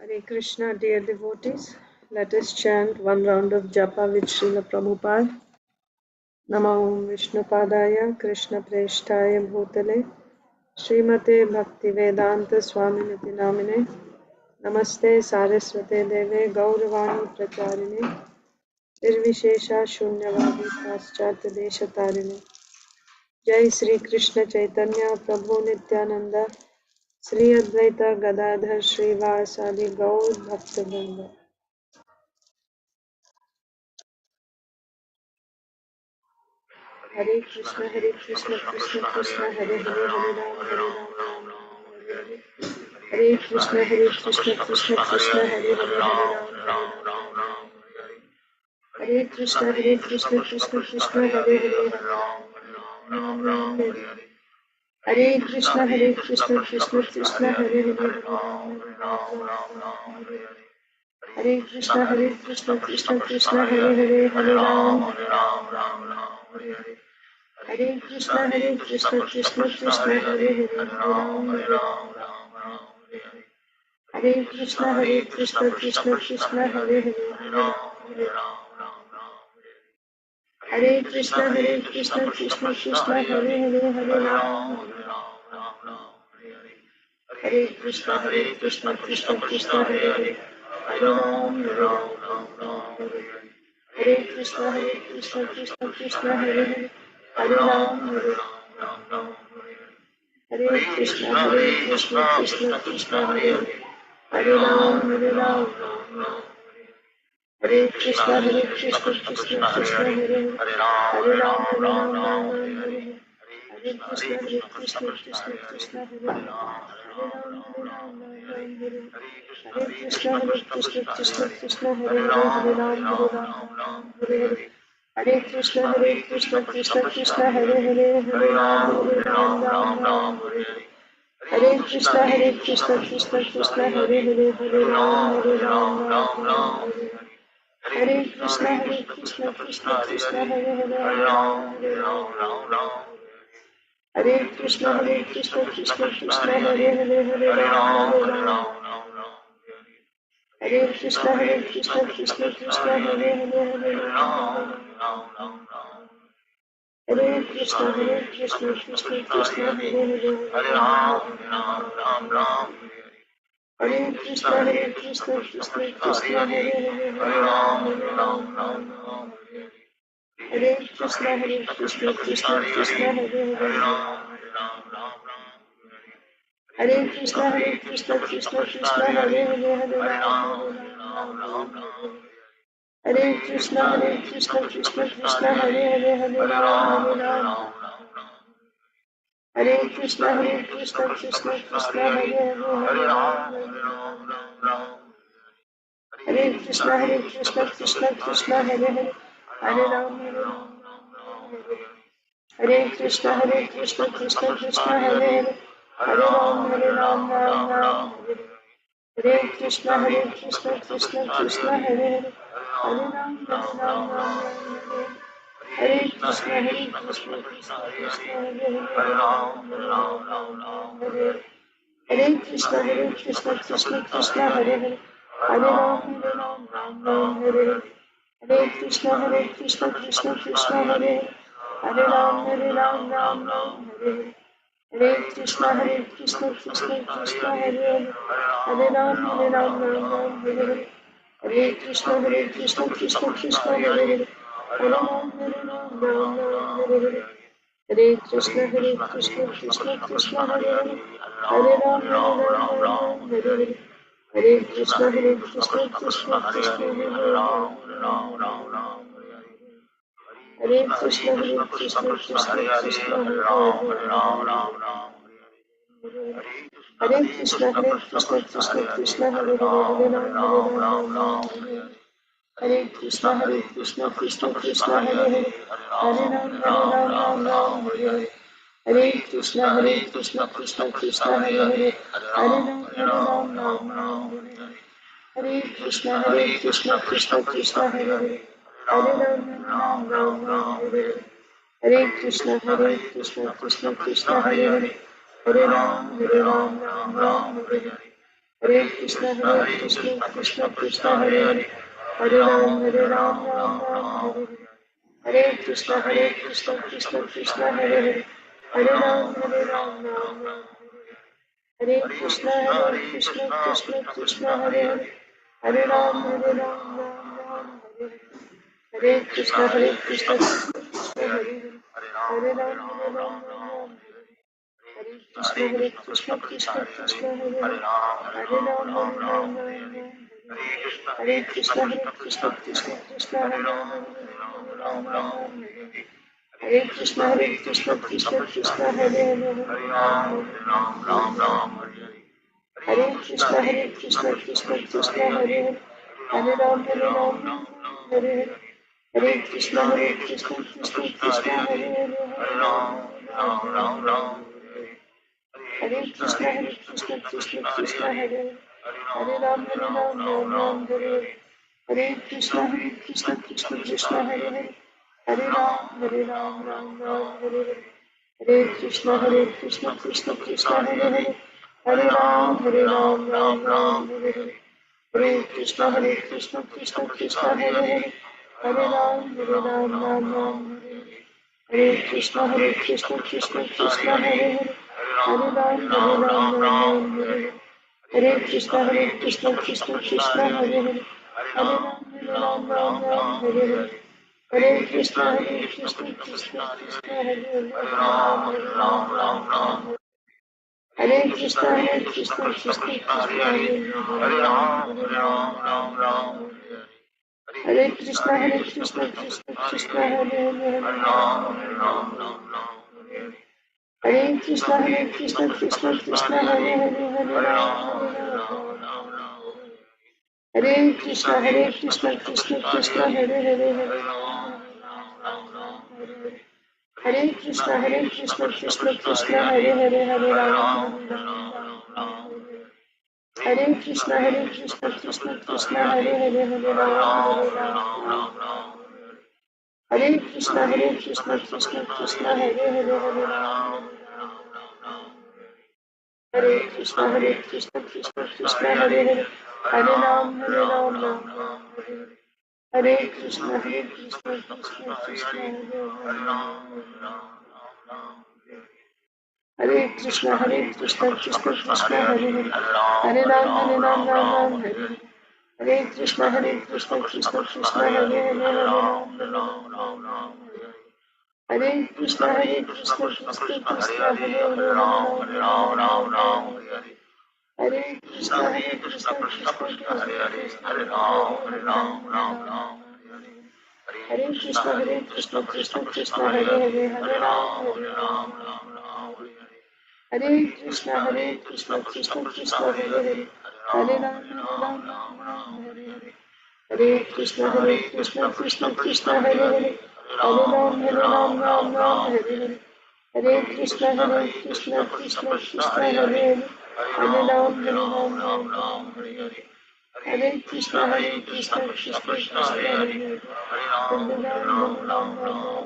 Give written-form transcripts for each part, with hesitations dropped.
Hare Krishna, dear devotees. Let us chant one round of japa with Srila Prabhupada. Namo Vishnu Padaya Krishna Preshtaya Bhutale Srimate Bhakti Vedanta Swami Niti Namine Namaste Saraswate Deve Gauravani Pracharine Nirvishesha Shunyavadi Paschat Deshatarine Jai Sri Krishna Chaitanya Prabhu Nityananda Sri Advaita Gadadhar Srivasadi Gaur Bhakta Hare Krishna, Krishna Krishna, Hare Hare, Hare Ram, Ram, Hare Hare. Hare Krishna, Krishna Krishna, Hare Hare, Hare Ram, Hare Krishna, Krishna Krishna, Hare Hare, Ram, Ram, Hare Hare. Hare Krishna, Krishna Krishna, Hare Hare, Hare Ram, Hare Krishna, Krishna Krishna, Hare Hare, Hare Ram, Hare Hare. Hare Krishna, Krishna Krishna, Hare Hare, Hare Ram, Hare Krishna, Krishna Krishna, Hare Hare, Hare Hare Krishna, Krishna Krishna, Hare Hare, Hare Ram, Hare Krishna, Krishna Krishna, Hare Hare, Hare Ram, Hare Krishna, Krishna Hare Hare, Hare Ram, Hare Krishna, Krishna Krishna, Hare Hare, Hare Ram, Hare Krishna, Krishna Krishna, Hare Hare Ram, Hare Hare Krishna, Krishna Hare Hare, Hare Krishna, Krishna Hare Hare Ram, Hare Krishna, Krishna Hare Hare Ram, Hare Krishna, Krishna Hare Ram, Hare Krishna, Krishna Hare Ram, Hare Krishna, Krishna Hare Ram, Hare Krishna, Krishna Hare Ram, Hare Krishna, Krishna Hare Ram, Hare Krishna, Krishna Hare Ram, Hare Krishna, Krishna Hare Hare Krishna, Krishna Hare Ram, Hare Krishna, Krishna Hare Ram, Hare Krishna, Krishna Hare Ram, Hare Krishna, Krishna Hare Ram, Hare Krishna, Krishna Hare Ram, Hare Krishna, Krishna Hare Ram, Hare Krishna, Krishna Hare Krishna, Krishna Hare Ram, Hare Krishna, Krishna Hare Ram, Hare Krishna, Krishna Hare Ram, Hare Krishna, Krishna Hare Krishna, Krishna Hare Ram, Hare Krishna, Krishna Hare Krishna, Krishna Hare Krishna, Krishna Hare Ram, Hare Krishna, Krishna Hare Ram, Hare Krishna, Krishna Hare Ram, Hare Krishna, Krishna Hare Ram, Hare Krishna, Krishna Hare Ram, Hare Ram, Hare Krishna, Krishna Krishna, Hare Hare, Hare Ram, Ram Ram, Hare Hare. Hare Krishna, Krishna Krishna, Hare Hare, Hare Ram, Ram Ram, Hare Krishna, Krishna Krishna, Hare Hare, Hare Ram, Ram Ram, Hare Krishna, Krishna Krishna, Hare Hare, Hare Ram, Ram Ram, Hare Krishna, Krishna Krishna, Hare Hare, Hare Ram, Ram Ram, Hare Krishna, Krishna Krishna, Hare Hare, Hare Ram, Ram Hare Krishna, Krishna Krishna, Hare Hare, Hare Ram, Ram Hare Krishna, Krishna Krishna, Hare Hare, Hare Ram, Hare Hare, Hare Krishna, Krishna Krishna, Hare Hare, Hare Ram, Hare Krishna, Krishna Krishna, Hare Hare, Hare Ram, Hare Hare Krishna, Krishna Krishna, Hare Hare, Hare Ram, Ram Hare Hare, Hare Krishna, Krishna Krishna, Hare Hare, Hare Ram, Ram Hare Hare, Hare Krishna, Krishna Krishna, Hare Hare, Hare Ram, Ram Hare Hare, Hare Krishna, Krishna Krishna, Hare Hare, Hare Ram, Ram Hare Hare, Hare Krishna, Krishna Krishna, Hare Hare, Hare Ram, Ram Hare Hare, Hare Krishna, Krishna Krishna, Hare Hare, Hare Ram, Ram Hare Krishna, Krishna Krishna, Hare Hare, Ram Hare Krishna, Krishna Krishna, Hare Hare, Hare Ram Hare Krishna, Krishna Krishna, Hare Hare, Hare Ram Hare Krishna, Krishna Krishna, Hare Hare, Hare Hare Krishna, Krishna Krishna, Hare Hare, Hare Ram Hare Krishna, Krishna Krishna, Hare Hare, Hare Ram Hare Krishna, Krishna Krishna, Hare Hare, Hare Ram Hare Krishna, Krishna Krishna, Hare Hare, Hare Ram, Ram Hare Krishna, Krishna Krishna, Hare Krishna, Krishna Krishna, Hare Hare, Hare Ram, Ram Hare Hare Krishna, Krishna Krishna, Hare Hare, Hare Ram, Hare Krishna, Krishna Krishna, Hare Hare, Hare Ram Hare Krishna, Krishna Krishna, Hare Hare, Hare Ram Hare Krishna, Krishna Krishna, Hare Hare, Hare Ram Hare Krishna, Krishna Krishna, Hare Hare, Hare Ram Hare Hare Krishna, Krishna Krishna, Hare Hare, Hare Ram Hare Hare Hare Krishna, Krishna Krishna, Hare Hare, Hare Ram Hare Hare Hare Krishna, Krishna Krishna, Hare Hare, Hare Ram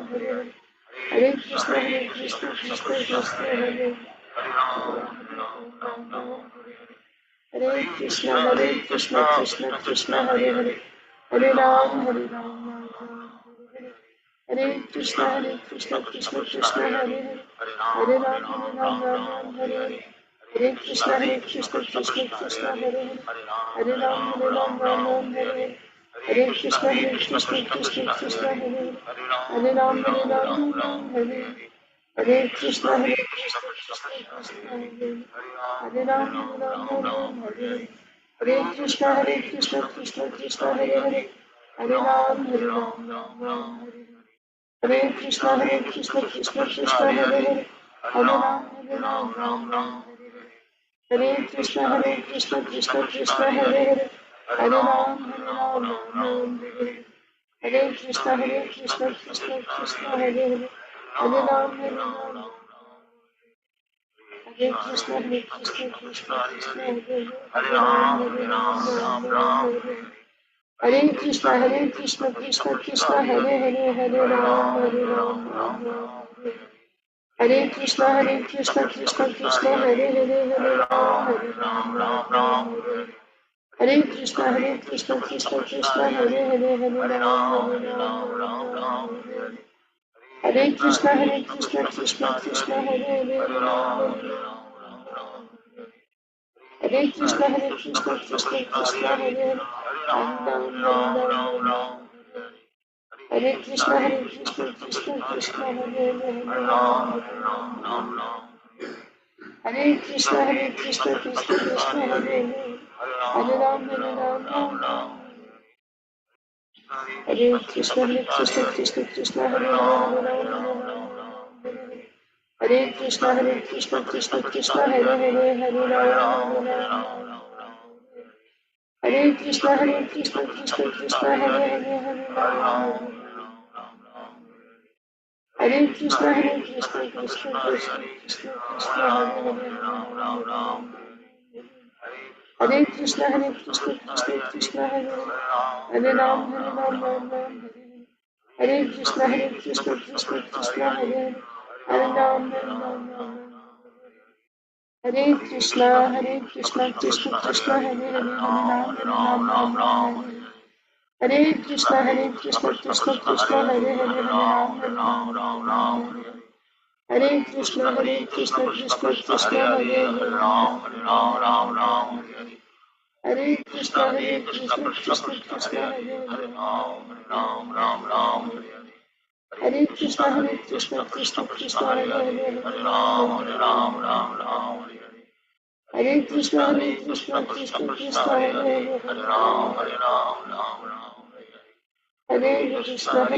Hare Hare Hare Krishna, Krishna Krishna, Hare Hare Hare Krishna, Krishna Krishna, Hare Hare, Hare Ram Hare Krishna, Krishna Krishna, Hare Hare, Hare Ram Hare Hare Hare Krishna, Krishna Krishna, Hare Hare, Hare Ram Hare Hare Hare Krishna, Krishna Krishna, Hare Hare, Hare Ram Hare Hare Hare Krishna, Krishna Krishna, Hare Ram Hare Hare Hare Krishna, Krishna Krishna, Hare Hare, Hare Ram Hare Krishna, Krishna Krishna, Hare Hare, Hare Ram Hare Krishna, Krishna Krishna, Hare Hare, Hare Ram Hare Krishna, Krishna Krishna, Hare Hare, Hare Ram Hare Krishna, Krishna Krishna, Hare Ram Hare Krishna, Krishna Krishna, Hare Hare, Hare Ram Hare Krishna Krishna Krishna Hare Hare Hare Ram Ram Ram Hare Hare Krishna Krishna Krishna Hare Hare Hare Ram Ram Ram Hare Krishna Krishna Krishna Hare Hare Hare Ram Hare Krishna Krishna Krishna Hare Hare Ram Ram Hare Krishna Krishna Hare Hare Hare Ram Hare Krishna Krishna Krishna Hare Hare Ram Ram Hare Krishna Krishna Hare Hare Hare Krishna Krishna Hare Hare Hare Ram Hare Krishna Krishna Hare Hare Hare Ram Hare Krishna Krishna Hare Hare Hare Krishna Krishna Hare Hare Ram Hare Krishna Krishna Hare Hare Ram Hare Krishna Krishna Hare Hare Ram Hare Krishna Krishna Hare Hare Ram Hare Krishna Krishna Hare Hare Hare Krishna Krishna Hare Hare Krishna Krishna Hare Hare Hare Krishna Krishna Hare Hare Hare Krishna Krishna Hare Hare Krishna Krishna Hare Hare Krishna Krishna Hare Hare Hare Krishna Krishna Hare Ram Hare Krishna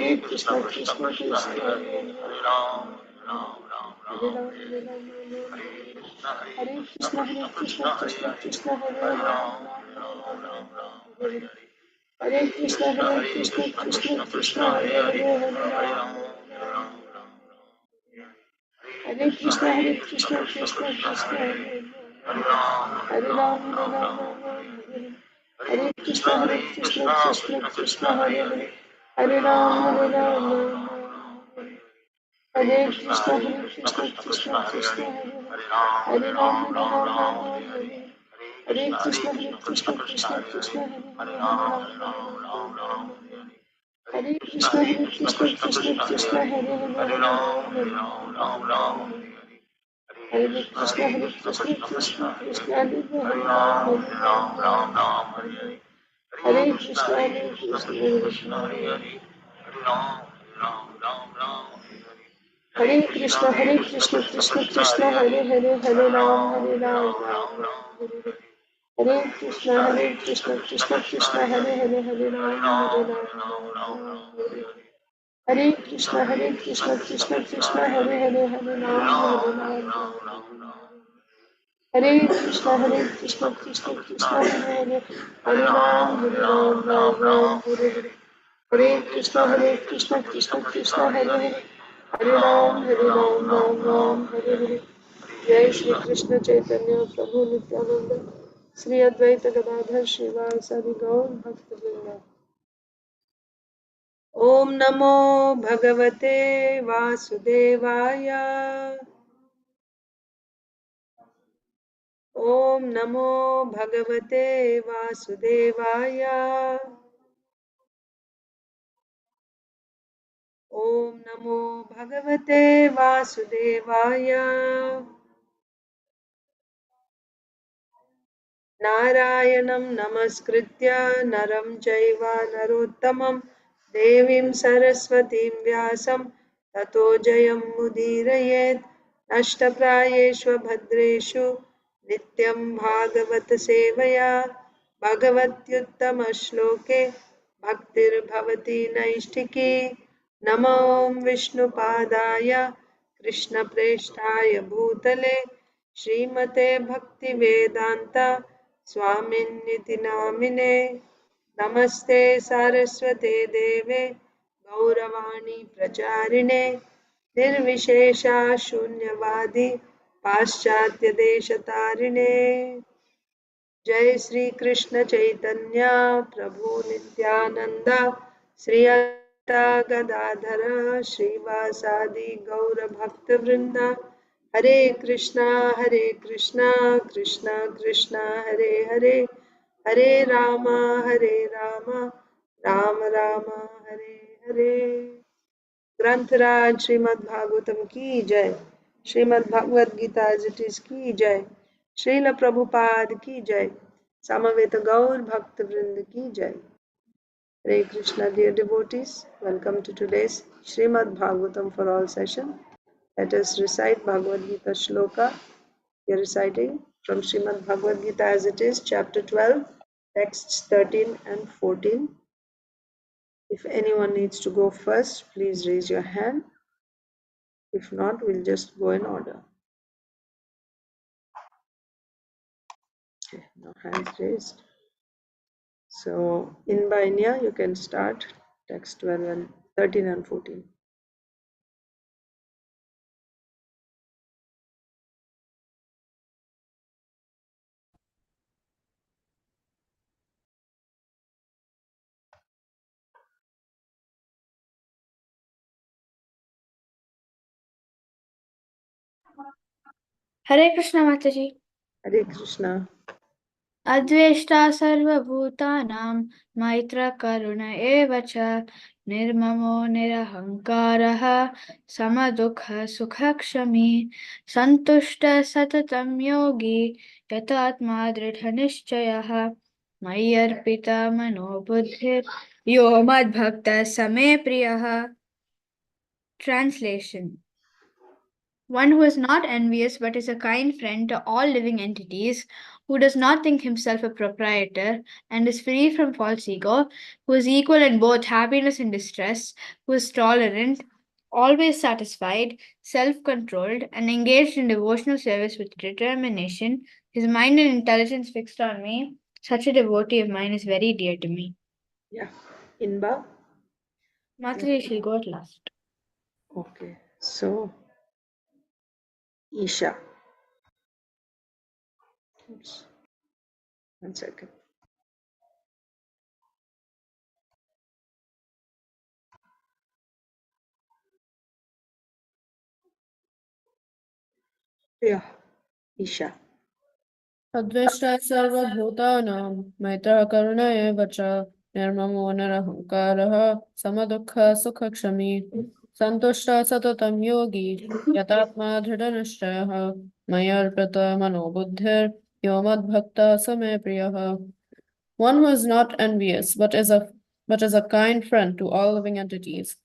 Krishna Hare Hare Ram Hare Krishna Krishna Hare Ram Hare Krishna Krishna Hare Hare Krishna Krishna Hare Hare Hare Krishna Krishna Hare Hare Krishna Hare Krishna Krishna Hare Hare Hare Ram Hare Krishna Krishna Hare Hare Hare Ram Hare Krishna Krishna Hare Hare Hare Ram Hare Krishna Krishna Hare Hare Hare Ram Ram Hare Krishna Krishna Hare Hare Hare Ram Ram Hare Hare जय श्री कृष्ण चैतन्य प्रभु नित्यानंद श्री अद्वैत गदाधर श्रीवासादि गौर भक्तवृंद। ओम नमो भगवते वासुदेवाय। ओम नमो भगवते वासुदेवाय। ओम नमो भगवते वासुदेवाय। नारायणं नमस्कृत्य नरं चैव नरोत्तमं देवीं सरस्वतीं व्यासं ततो जयं मुदीरयेत्। नष्टप्रायेषु भद्रेषु नित्यं भागवत सेवया भगवत्युत्तमश्लोके भक्तिर्भवति नैष्ठिकी। नमो विष्णुपादाय कृष्णप्रेष्ठाय भूतले श्रीमते भक्तिवेदांत स्वामिन्निति नामिने। नमस्ते सारस्वते देवे गौरवाणी प्रचारिणे निर्विशेषा शून्यवादी पाश्चात्य देशतारिणे। जय श्री कृष्ण चैतन्य प्रभु नित्यानंद श्री गदाधर श्रीवासादि गौरभक्तवृंद हरे कृष्णा कृष्णा कृष्णा हरे हरे हरे राम राम राम हरे हरे। ग्रंथराज श्रीमद् भागवतम की जय। Srimad Bhagavad Gita as it is की जय। श्रील प्रभुपाद की जय। समवेत गौर भक्त वृंद की जय। Hare Krishna, dear devotees. Welcome to today's Srimad Bhagavatam for all session. Let us recite Bhagavad Gita Sloka. We are reciting from Srimad Bhagavad Gita as it is, chapter 12, texts 13 and 14. If anyone needs to go first, please raise your hand. If not, we'll just go in order. Okay, no hands raised. So, in Bainya, you can start text 12 and 13 and 14. हरे कृष्ण माताजी। Hare Krishna. अद्वेष्टा सर्वभूतानां मैत्र करुण एव च निर्ममो निरहङ्कारः समदुःख सुखक्षमी सन्तुष्टः सततं योगी यतात्मा दृढनिश्चयः मय्यर्पिता मनो बुद्धिर्यो मद्भक्तः स मे प्रियः। Translation. One who is not envious but is a kind friend to all living entities, who does not think himself a proprietor and is free from false ego, who is equal in both happiness and distress, who is tolerant, always satisfied, self controlled, and engaged in devotional service with determination, his mind and intelligence fixed on me, such a devotee of mine is very dear to me. Yeah. Inba? Mataji, she'll go at last. Okay. So, Isha. Oops. 1 second. Yeah. Isha. अद्वेष्टा सर्वभूतानां मैत्रः करुण एव च निर्ममो निरहङ्कारः समदुःखः सुखक्षमी सन्तुष्टः सततं योगी यतात्मा दृढनिश्चयः मय्यर्पितः मनोबुद्धिर् यो मद्भक्तः स मे प्रियः। One who is not envious, but is a kind friend to all living entities,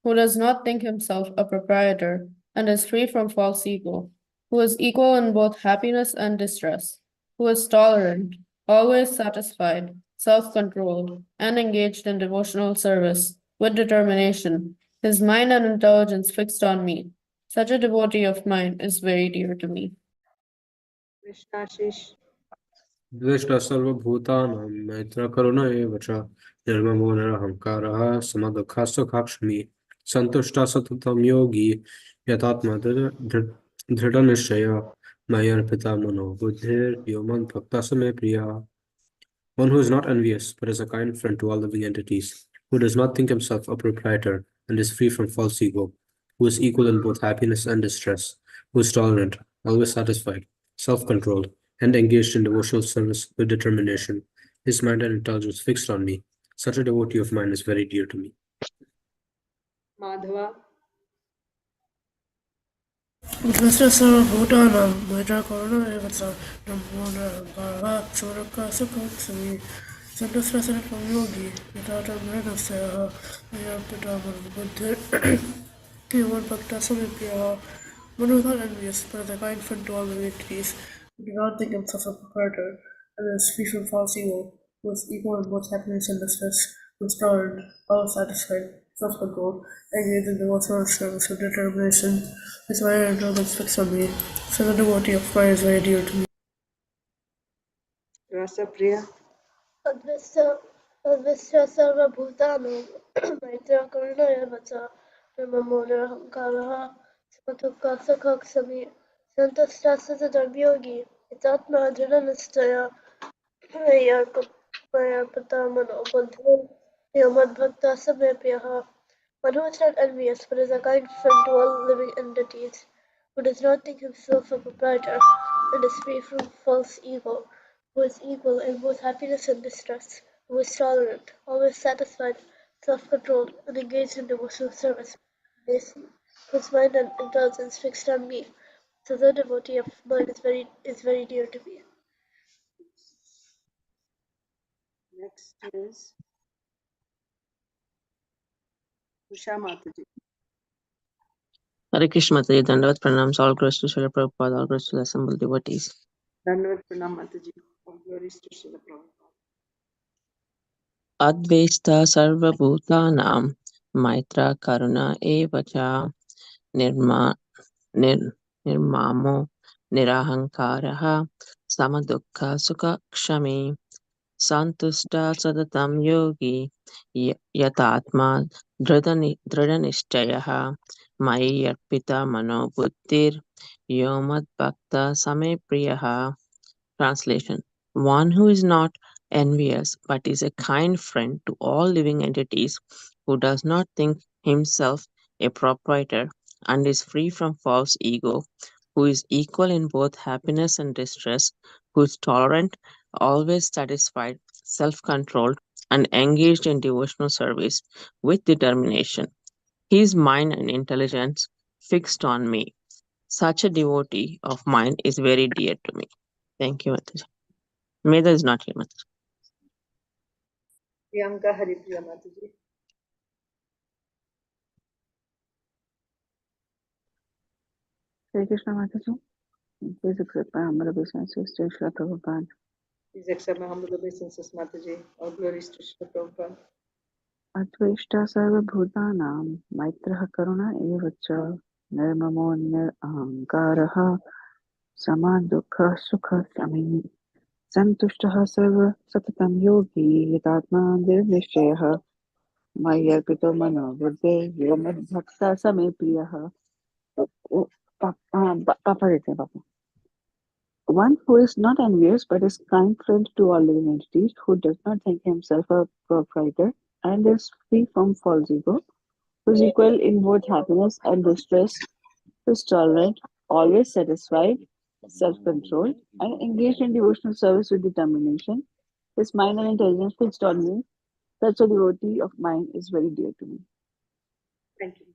who does not think himself a proprietor and is free from false ego, who is equal in both happiness and distress, who is tolerant, always satisfied, self-controlled, and engaged in devotional service with determination, his mind and intelligence fixed on me. Such a devotee of mine is very dear to me. Krishnashish. द्वेष्टा सर्वभूतानां मैत्र करुण एव च निर्ममो निरहङ्कारः समदुःखः सुखक्षमी सन्तुष्टः सततं योगी यतात्मा दृढनिश्चयः मय्यर्पिता मनो बुद्धिर्यो मद्भक्तः स मे प्रियः। One who is not envious, but is a kind friend to all living entities, who does not think himself a proprietor and is free from false ego, who is equal in both happiness and distress, who is tolerant, always satisfied, self-controlled, and engaged in devotional service with determination. His mind and intelligence fixed on me. Such a devotee of mine is very dear to me. Madhava. अद्वेष्टा सर्वभूतानां मैत्रः करुण एव च निर्ममो निरहङ्कारः समदुःखः सुखक्षमी सन्तुष्टः सततं योगी यतात्मा दृढनिश्चयः मय्यर्पितः मनोबुद्धिर् यो मद्भक्तः स मे प्रियः। One who is not envious, but is a kind friend to all living entities, who does not think himself a proprietor, and is free from false ego, who is equal in both happiness and distress, who is tolerant, always satisfied, self-controlled, engaged in devotional service with determination. His mind and intelligence fixed on me. So the devotee of mine is very dear to me. Rasapriya. अद्वस्य सर्वभूतानां मैत्रः करुण एव च निर्ममो निरहङ्कारः समदुःखः सुखक्षमी सन्तुष्टः सततं योगी यतात्मा दृढनिश्चयः मय्यर्पितः मनो बुद्धिर्यो मद्भक्तः स मे प्रियः। One who is not envious, but is a kind friend to all living entities, who does not think himself a proprietor, and is free from false ego, who is equal in both happiness and distress, who is tolerant, always satisfied, self-controlled, and engaged in devotional service, Dasi, whose mind and intelligence fixed on me, so the devotee of mine is very dear to me. Next is Usha Mataji. Hare Krishna Mataji, Dandavat Pranams, all glories to Srila Prabhupada, all glories to the assembled devotees. Dandavat Pranam Mataji. All glories to Srila Prabhupada. Advaita Sarva Bhutanam, Maitra Karuna Evacha, Nirmamo Nirahankaraha, Samadukha Sukha Kshami, Santusta Sadatam Yogi, Yatatma Dridhanishchayaha, Mayi Arpita Mano Buddhir, Yomad Bhakta Same Priyaha. Translation: one who is not envious but is a kind friend to all living entities, who does not think himself a proprietor and is free from false ego, who is equal in both happiness and distress, who is tolerant, always satisfied, self controlled, and engaged in devotional service with determination. His mind and intelligence fixed on me. Such a devotee of mine is very dear to me. Thank you, Mataji. Meda is not here, Mataji. Priyanka Haripriya Mataji. Hare Krishna Mataji. Please accept my humble obeisances to Srila Prabhupada. Please accept my humble obeisances, Mataji. All glories to Srila Prabhupada. Advaishta Sarva Bhutanam Maitraha Karuna Evacha Nirmamo Nirahankaraha Samadukha Sukha Sami Santushtaha Sarva Satatam Yogi Yatatma Nirnishchayaha Mayarpito Mano Buddhe Yomad Bhakta Same Priyaha. Papa dete Papa. One who is not envious but is kind friend to all living entities, who does not think himself a proprietor and is free from false ego, who is equal in both happiness and distress, who is tolerant, always satisfied, self-controlled, and engaged in devotional service with determination. His mind and intelligence fixed on me. Such a devotee of mine is very dear to me. Thank you.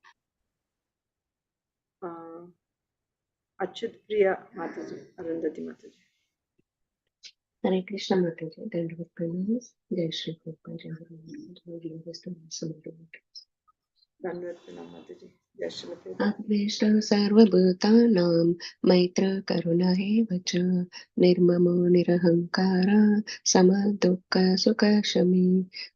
Achyut Priya Mataji. Arundhati Mataji. Hare Krishna Mataji, Dandavat Pranams, Jai Shri Prabhupada, Jai Guru Wisdom, Dandavat Pranam Mataji. Jai Shri Prabhupada. Adveshta Sarvabhutanam, Maitra Karuna Evacha, Nirmamo Nirahankara, Samadukha Sukha Shami,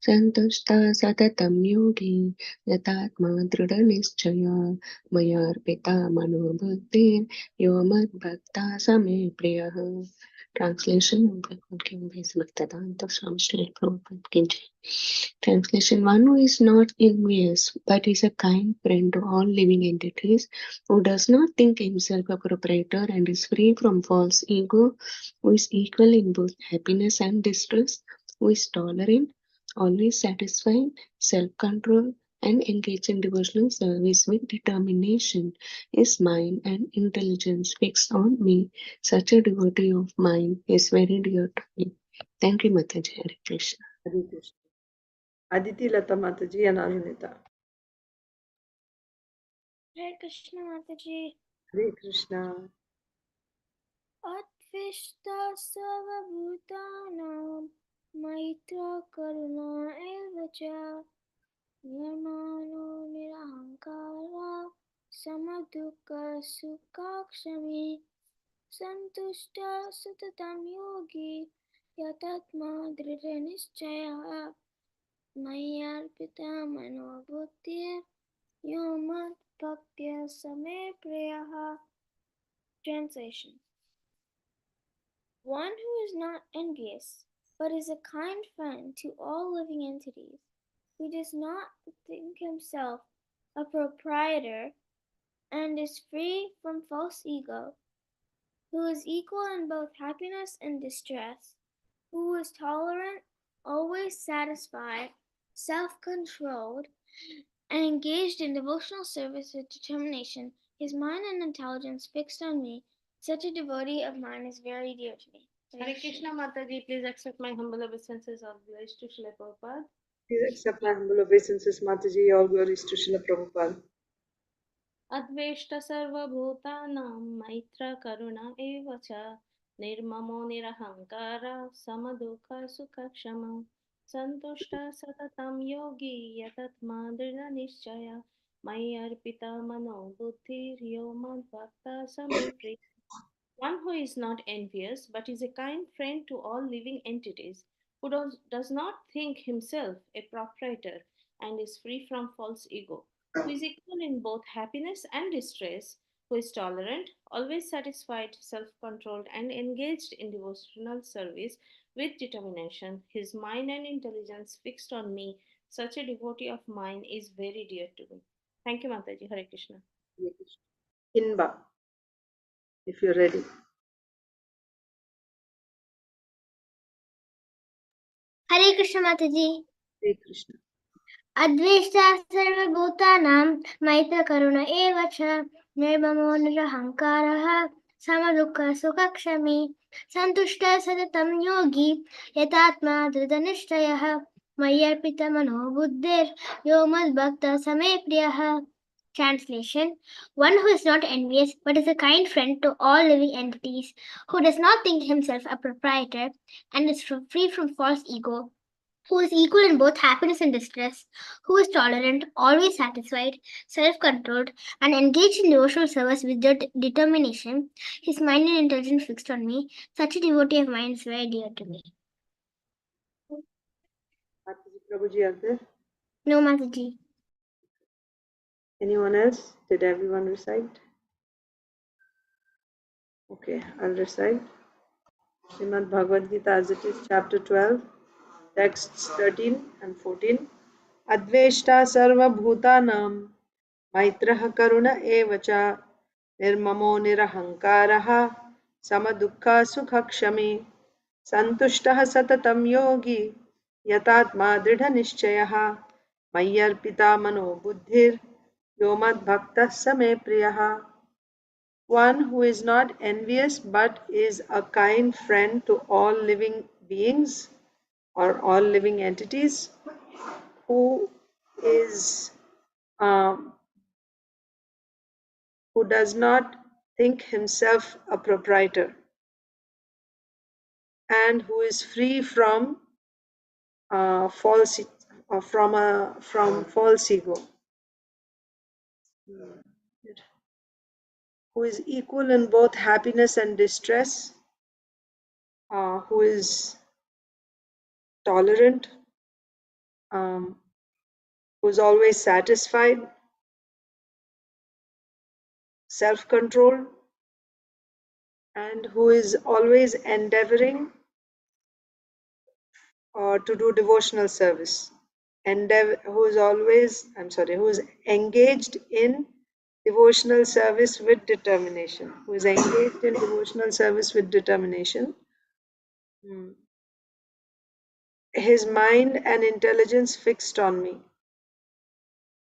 Santushta Satatam Yogi, Yatatma Drida Nischaya, Mayarpita Mano Buddhir, Yomad Bhakta Same Priyaha. Translation Translation: one who is not envious but is a kind friend to all living entities, who does not think himself a proprietor and is free from false ego, who is equal in both happiness and distress, who is tolerant, always satisfied, self-controlled, and engaged in devotional service with determination, is mind and intelligence fixed on me. Such a devotee of mine is very dear to me. Thank you, Mataji. Hare Krishna. Hare Krishna. Aditi Lata Mataji and Anunita. Hare Krishna Mataji. Hare Krishna. Advishta Sarvabhutanam Maitra Karuna Evacha Nirmano Nirahankara Samadukha Sukakshami Santushta Satatam Yogi Yatatma Drita Nischaya Mayarpita Mano Buddhir Yomat Bhaktya Same Priyaha. Translation: one who is not envious, but is a kind friend to all living entities, who does not think himself a proprietor and is free from false ego, who is equal in both happiness and distress, who is tolerant, always satisfied, self-controlled, and engaged in devotional service with determination, his mind and intelligence fixed on me. Such a devotee of mine is very dear to me. Hare Krishna Mataji, please accept my humble obeisances of glories to Srila Prabhupada. Please accept my humble obeisances, Mataji. All glories to Srila Prabhupada. Adveshta sarvabhutanam maitra karuna eva cha nirmamo nirahankara samadukha sukhakshama santushta satatam yogi yatatma drina nischaya maya arpita mano buddhir yomad bhakta same priya. One who is not envious, but is a kind friend to all living entities, who does not think himself a proprietor and is free from false ego, who is equal in both happiness and distress, who is tolerant, always satisfied, self controlled, and engaged in devotional service with determination, his mind and intelligence fixed on me, such a devotee of mine is very dear to me. Thank you, Mataji. Hare Krishna. Inba, if you're ready. Hare Krishna Mataji. Hare Krishna. Adveshta sarvabhutanam maitra karuna eva cha nirmamo nirahankarah samadukha sukhakshami santushta satatam yogi yatatma dhritanishchayah mayarpita mano buddhir yomad bhakta same priyah. Translation: One who is not envious but is a kind friend to all living entities, who does not think himself a proprietor and is free from false ego, who is equal in both happiness and distress, who is tolerant, always satisfied, self controlled, and engaged in devotional service with determination, his mind and intelligence fixed on me. Such a devotee of mine is very dear to me. Mataji, Prabhuji are there? No, Mataji. Anyone else? Did everyone recite? Okay, I'll recite. Srimad Bhagavad Gita as it is, chapter 12, texts 13 and 14. Adveshta sarva bhutanam maitrah karuna evacha nirmamo nirahankaraha samadukha sukhakshami santushtah satatam yogi yatatma dridha nischayah mayyarpita mano buddhir yomad bhakta same priyah. One who is not envious but is a kind friend to all living beings or all living entities, who is who does not think himself a proprietor and who is free from false from false ego, who is equal in both happiness and distress, who is tolerant, who is always satisfied, self-controlled, and who is always endeavoring to do devotional service. Who is engaged in devotional service with determination. Who is engaged in devotional service with determination. His mind and intelligence fixed on me.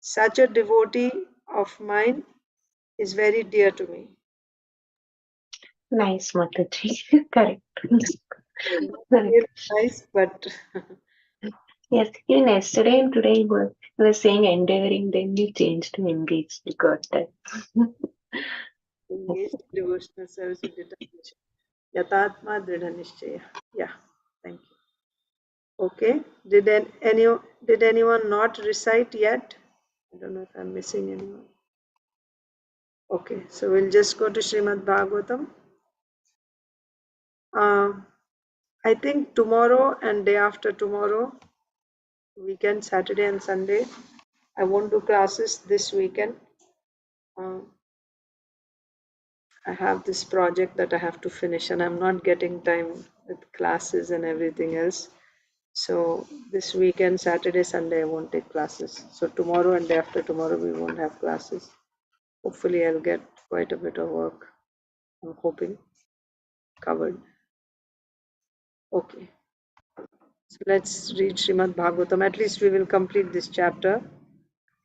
Such a devotee of mine is very dear to me. Nice, Mataji. Correct. Very nice, but Yes, even yesterday and today you were saying endeavoring, then you changed to engaged. You got that. engaged in devotional service with determination. Yatatma dridha nishchaya. Yeah, thank you. Okay, did anyone not recite yet? I don't know if I'm missing anyone. Okay, so we'll just go to Srimad Bhagavatam. I think tomorrow and day after tomorrow, weekend, Saturday and Sunday, I won't do classes this weekend. I have this project that I have to finish and I'm not getting time with classes and everything else. So this weekend, Saturday, Sunday, I won't take classes. So tomorrow and day after tomorrow, we won't have classes. Hopefully, I'll get quite a bit of work, I'm hoping, covered. Okay. So let's read Srimad Bhagavatam. At least we will complete this chapter.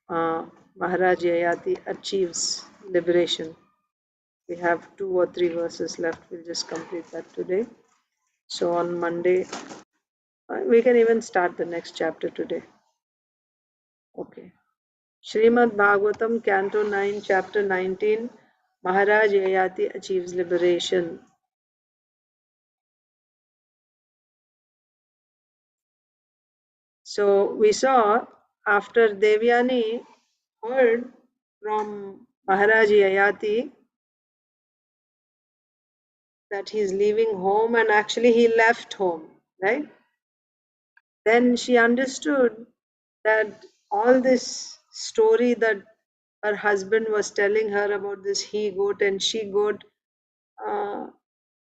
Maharaj Yayati achieves liberation. We have 2 or 3 verses left. We'll just complete that today. So on Monday, we can even start the next chapter today. Okay. Srimad Bhagavatam, Canto 9, Chapter 19, Maharaj Yayati achieves liberation. So we saw after Devyani heard from Maharaj Yayati that he's leaving home, and actually he left home, right? Then she understood that all this story that her husband was telling her about this he goat and she goat,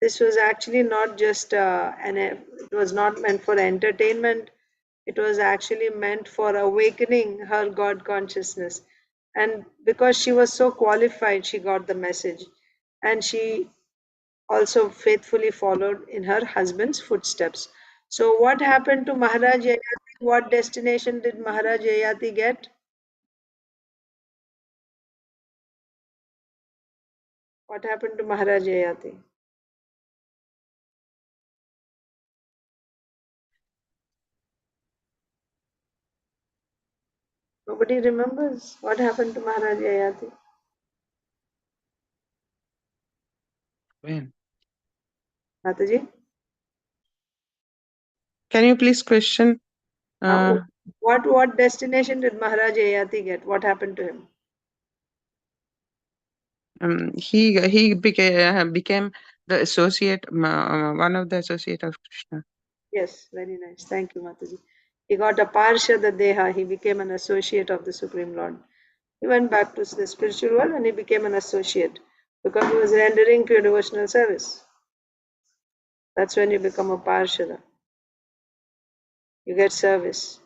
this was actually not just it was not meant for entertainment. It was actually meant for awakening her God consciousness. And because she was so qualified, she got the message. And she also faithfully followed in her husband's footsteps. So, what happened to Maharaj Yayati? What destination did Maharaj Yayati get? What happened to Maharaj Yayati? Nobody remembers what happened to Maharaj Yayati. When? Mataji? Can you please question? What destination did Maharaj Yayati get? What happened to him? He became the associate, one of the associate of Krishna. Yes, very nice. Thank you, Mataji. He got a Parshada Deha. He became an associate of the Supreme Lord. He went back to the spiritual world and he became an associate because he was rendering pure devotional service. That's when you become a Parshada. You get service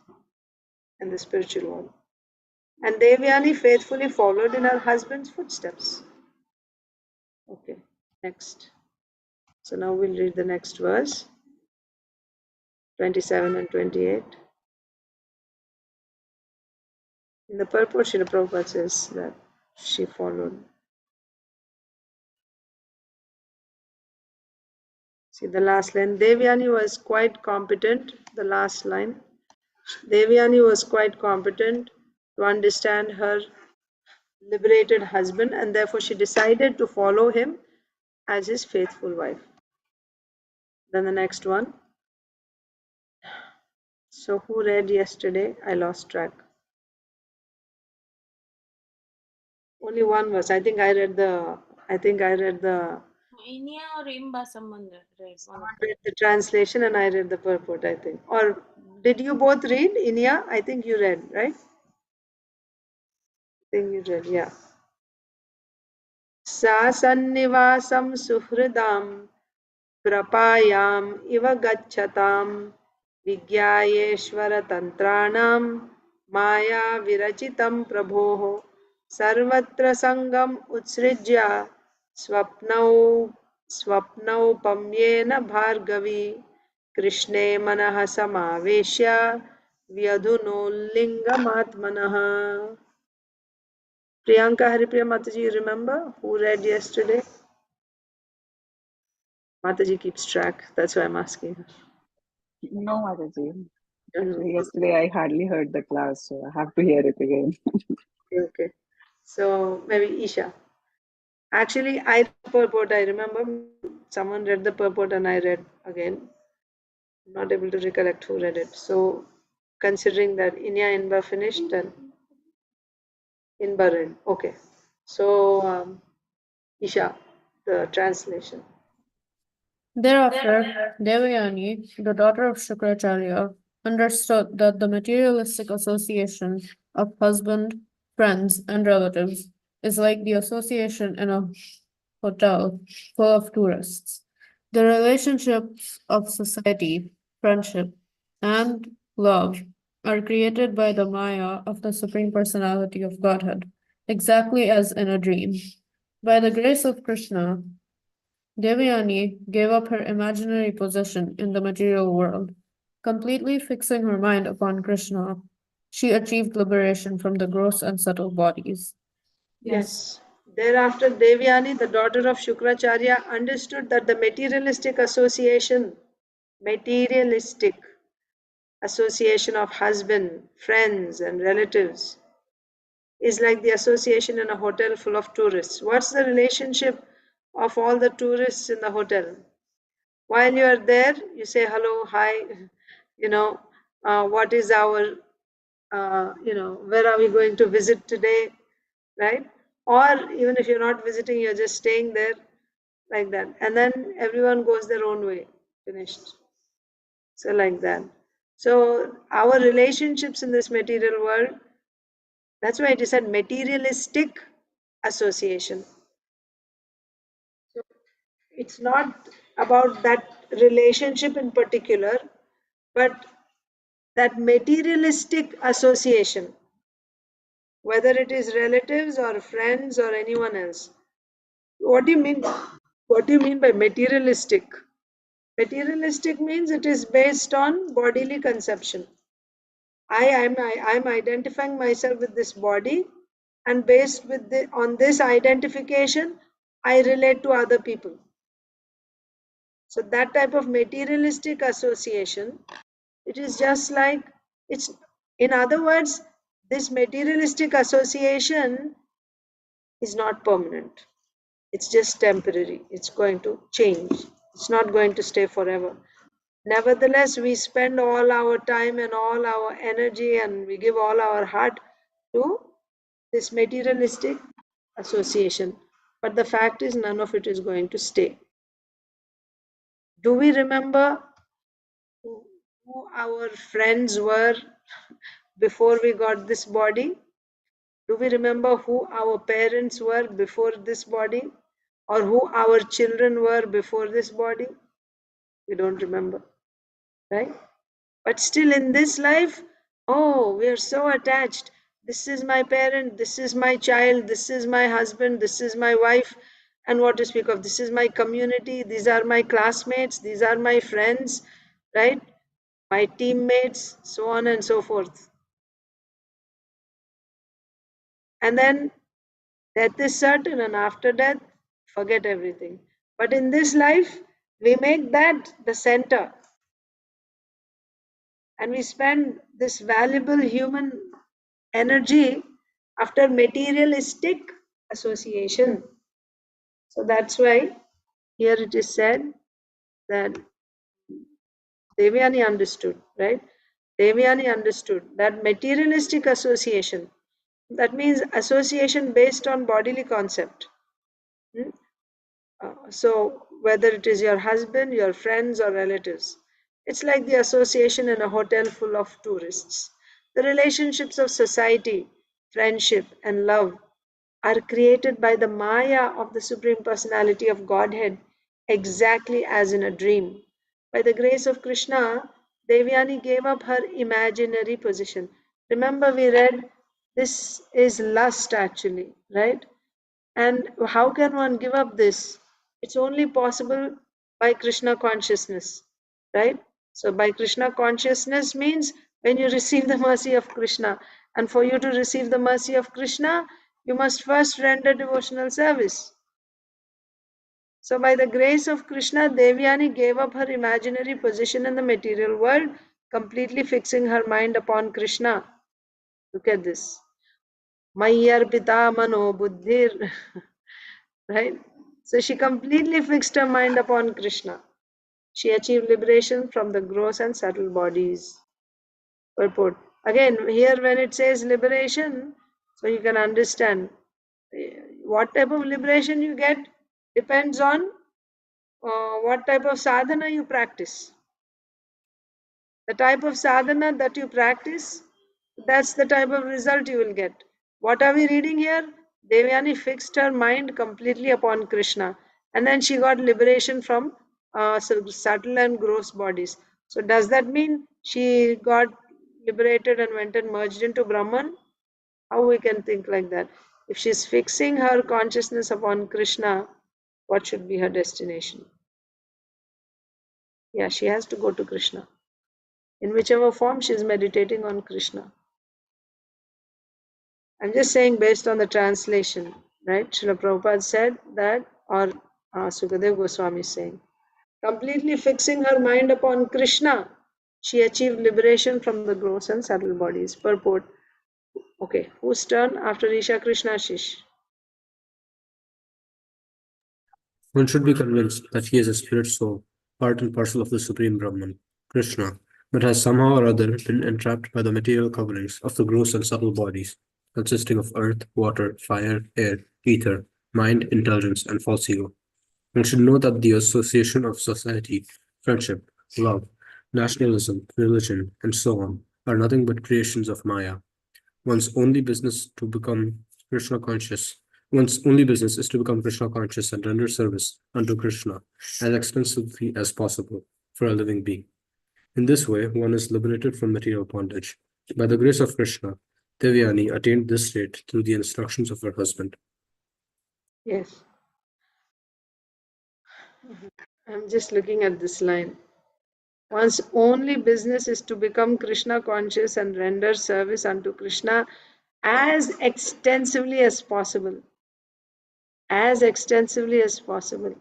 in the spiritual world. And Devyani faithfully followed in her husband's footsteps. Okay, next. So now we'll read the next verse, 27 and 28. In the purport, Srila Prabhupada says that she followed. See the last line. Devyani was quite competent. The last line. Devyani was quite competent to understand her liberated husband, and therefore she decided to follow him as his faithful wife. Then the next one. So who read yesterday? I lost track. Only one verse. I think I read the Inya or Imba someone read one of read the translation and I read the purport, I think. Or did you both read, Inya? I think you read, right? I think you read, yeah. Sa sannivasam suhridam prapayam iva gacchatam vigyayeshvara tantranam maya virachitam prabhoho sarvatra sangam utsrijya swapnau pamyena bhargavi krishne manah samaveshya vyadhunolingamatmanah. Priyanka Haripriya Mataji, you remember who read yesterday? Mataji keeps track, that's why I'm asking her. No, Mataji. Actually, yesterday I hardly heard the class, so I have to hear it again. Okay. So maybe Isha. Actually, I read the purport. I remember someone read the purport and I read again. I'm not able to recollect who read it. So, considering that Inya Inba finished and Inba read. Okay. So, Isha, the translation. Thereafter, Devayani, the daughter of Shukracharya, understood that the materialistic association of husband, friends, and relatives is like the association in a hotel full of tourists. The relationships of society, friendship, and love are created by the Maya of the Supreme Personality of Godhead, exactly as in a dream. By the grace of Krishna, Devyani gave up her imaginary position in the material world, completely fixing her mind upon Krishna She achieved liberation from the gross and subtle bodies. Yes. Thereafter, Devyani, the daughter of Shukracharya, understood that the materialistic association of husband, friends, and relatives is like the association in a hotel full of tourists. What's the relationship of all the tourists in the hotel? While you are there, you say hello, hi, what is our, where are we going to visit today, right? Or even if you're not visiting, you're just staying there like that. And then everyone goes their own way, finished. So, like that. So, our relationships in this material world, that's why it is said materialistic association. So, it's not about that relationship in particular, but that materialistic association, whether it is relatives or friends or anyone else. What do you mean? What do you mean by materialistic? Materialistic means it is based on bodily conception. I'm identifying myself with this body, and based on this identification, I relate to other people. So that type of materialistic association, it is just like it's. In other words, this materialistic association is not permanent. It's just temporary. It's going to change. It's not going to stay forever. Nevertheless, we spend all our time and all our energy and we give all our heart to this materialistic association. But the fact is, none of it is going to stay. Do we remember who our friends were before we got this body? Do we remember who our parents were before this body? Or who our children were before this body? We don't remember, right? But still in this life, oh, we are so attached. This is my parent, this is my child, this is my husband, this is my wife, and what to speak of, this is my community, these are my classmates, these are my friends, right? My teammates, so on and so forth. And then death is certain, and after death, forget everything. But in this life, we make that the center. And we spend this valuable human energy after materialistic association. So that's why here it is said that Devyani understood, right? Devyani understood that materialistic association, that means association based on bodily concept. So whether it is your husband, your friends or relatives, it's like the association in a hotel full of tourists. The relationships of society, friendship and love are created by the Maya of the Supreme Personality of Godhead, exactly as in a dream. By the grace of Krishna, Devyani gave up her imaginary position. Remember, we read this is lust actually, right? And how can one give up this? It's only possible by Krishna consciousness, right? So, by Krishna consciousness means when you receive the mercy of Krishna. And for you to receive the mercy of Krishna, you must first render devotional service. So, by the grace of Krishna, Devyani gave up her imaginary position in the material world, completely fixing her mind upon Krishna. Look at this. Mayyar pita mano buddhir. Right? So she completely fixed her mind upon Krishna. She achieved liberation from the gross and subtle bodies. Purport. Again, here when it says liberation, so you can understand what type of liberation you get depends on what type of sadhana you practice. The type of sadhana that you practice, that's the type of result you will get. What are we reading here? Devyani fixed her mind completely upon Krishna, and then she got liberation from subtle and gross bodies. So does that mean she got liberated and went and merged into Brahman? How we can think like that? If she's fixing her consciousness upon Krishna, what should be her destination? Yeah, she has to go to Krishna. In whichever form she is meditating on Krishna. I'm just saying based on the translation, right? Srila Prabhupada said that, or Sukadev Goswami is saying, completely fixing her mind upon Krishna, she achieved liberation from the gross and subtle bodies. Purport. Okay, whose turn after Isha Krishna Shish? One should be convinced that he is a spirit soul, part and parcel of the Supreme Brahman, Krishna, but has somehow or other been entrapped by the material coverings of the gross and subtle bodies, consisting of earth, water, fire, air, ether, mind, intelligence, and false ego. One should know that the association of society, friendship, love, nationalism, religion, and so on are nothing but creations of Maya. One's only business to become Krishna conscious. One's only business is to become Krishna conscious and render service unto Krishna as extensively as possible for a living being. In this way, one is liberated from material bondage. By the grace of Krishna, Devyani attained this state through the instructions of her husband. Yes. I'm just looking at this line. One's only business is to become Krishna conscious and render service unto Krishna as extensively as possible. As extensively as possible.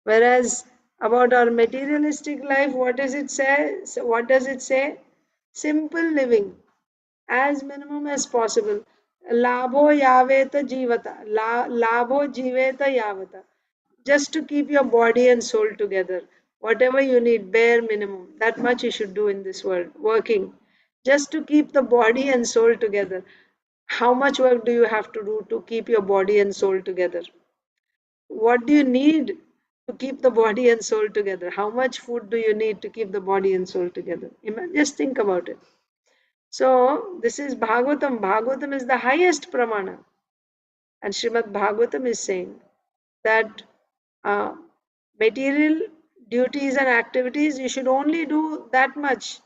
Whereas about our materialistic life, what does it say? What does it say? Simple living, as minimum as possible. Labho yaveta jivata. Labho jiveta yavata. Just to keep your body and soul together. Whatever you need, bare minimum. That much you should do in this world. Working. Just to keep the body and soul together. How much work do you have to do to keep your body and soul together? What do you need to keep the body and soul together? How much food do you need to keep the body and soul together? Just think about it. So, this is Bhagavatam. Bhagavatam is the highest pramana. And Srimad Bhagavatam is saying that material duties and activities, you should only do that much,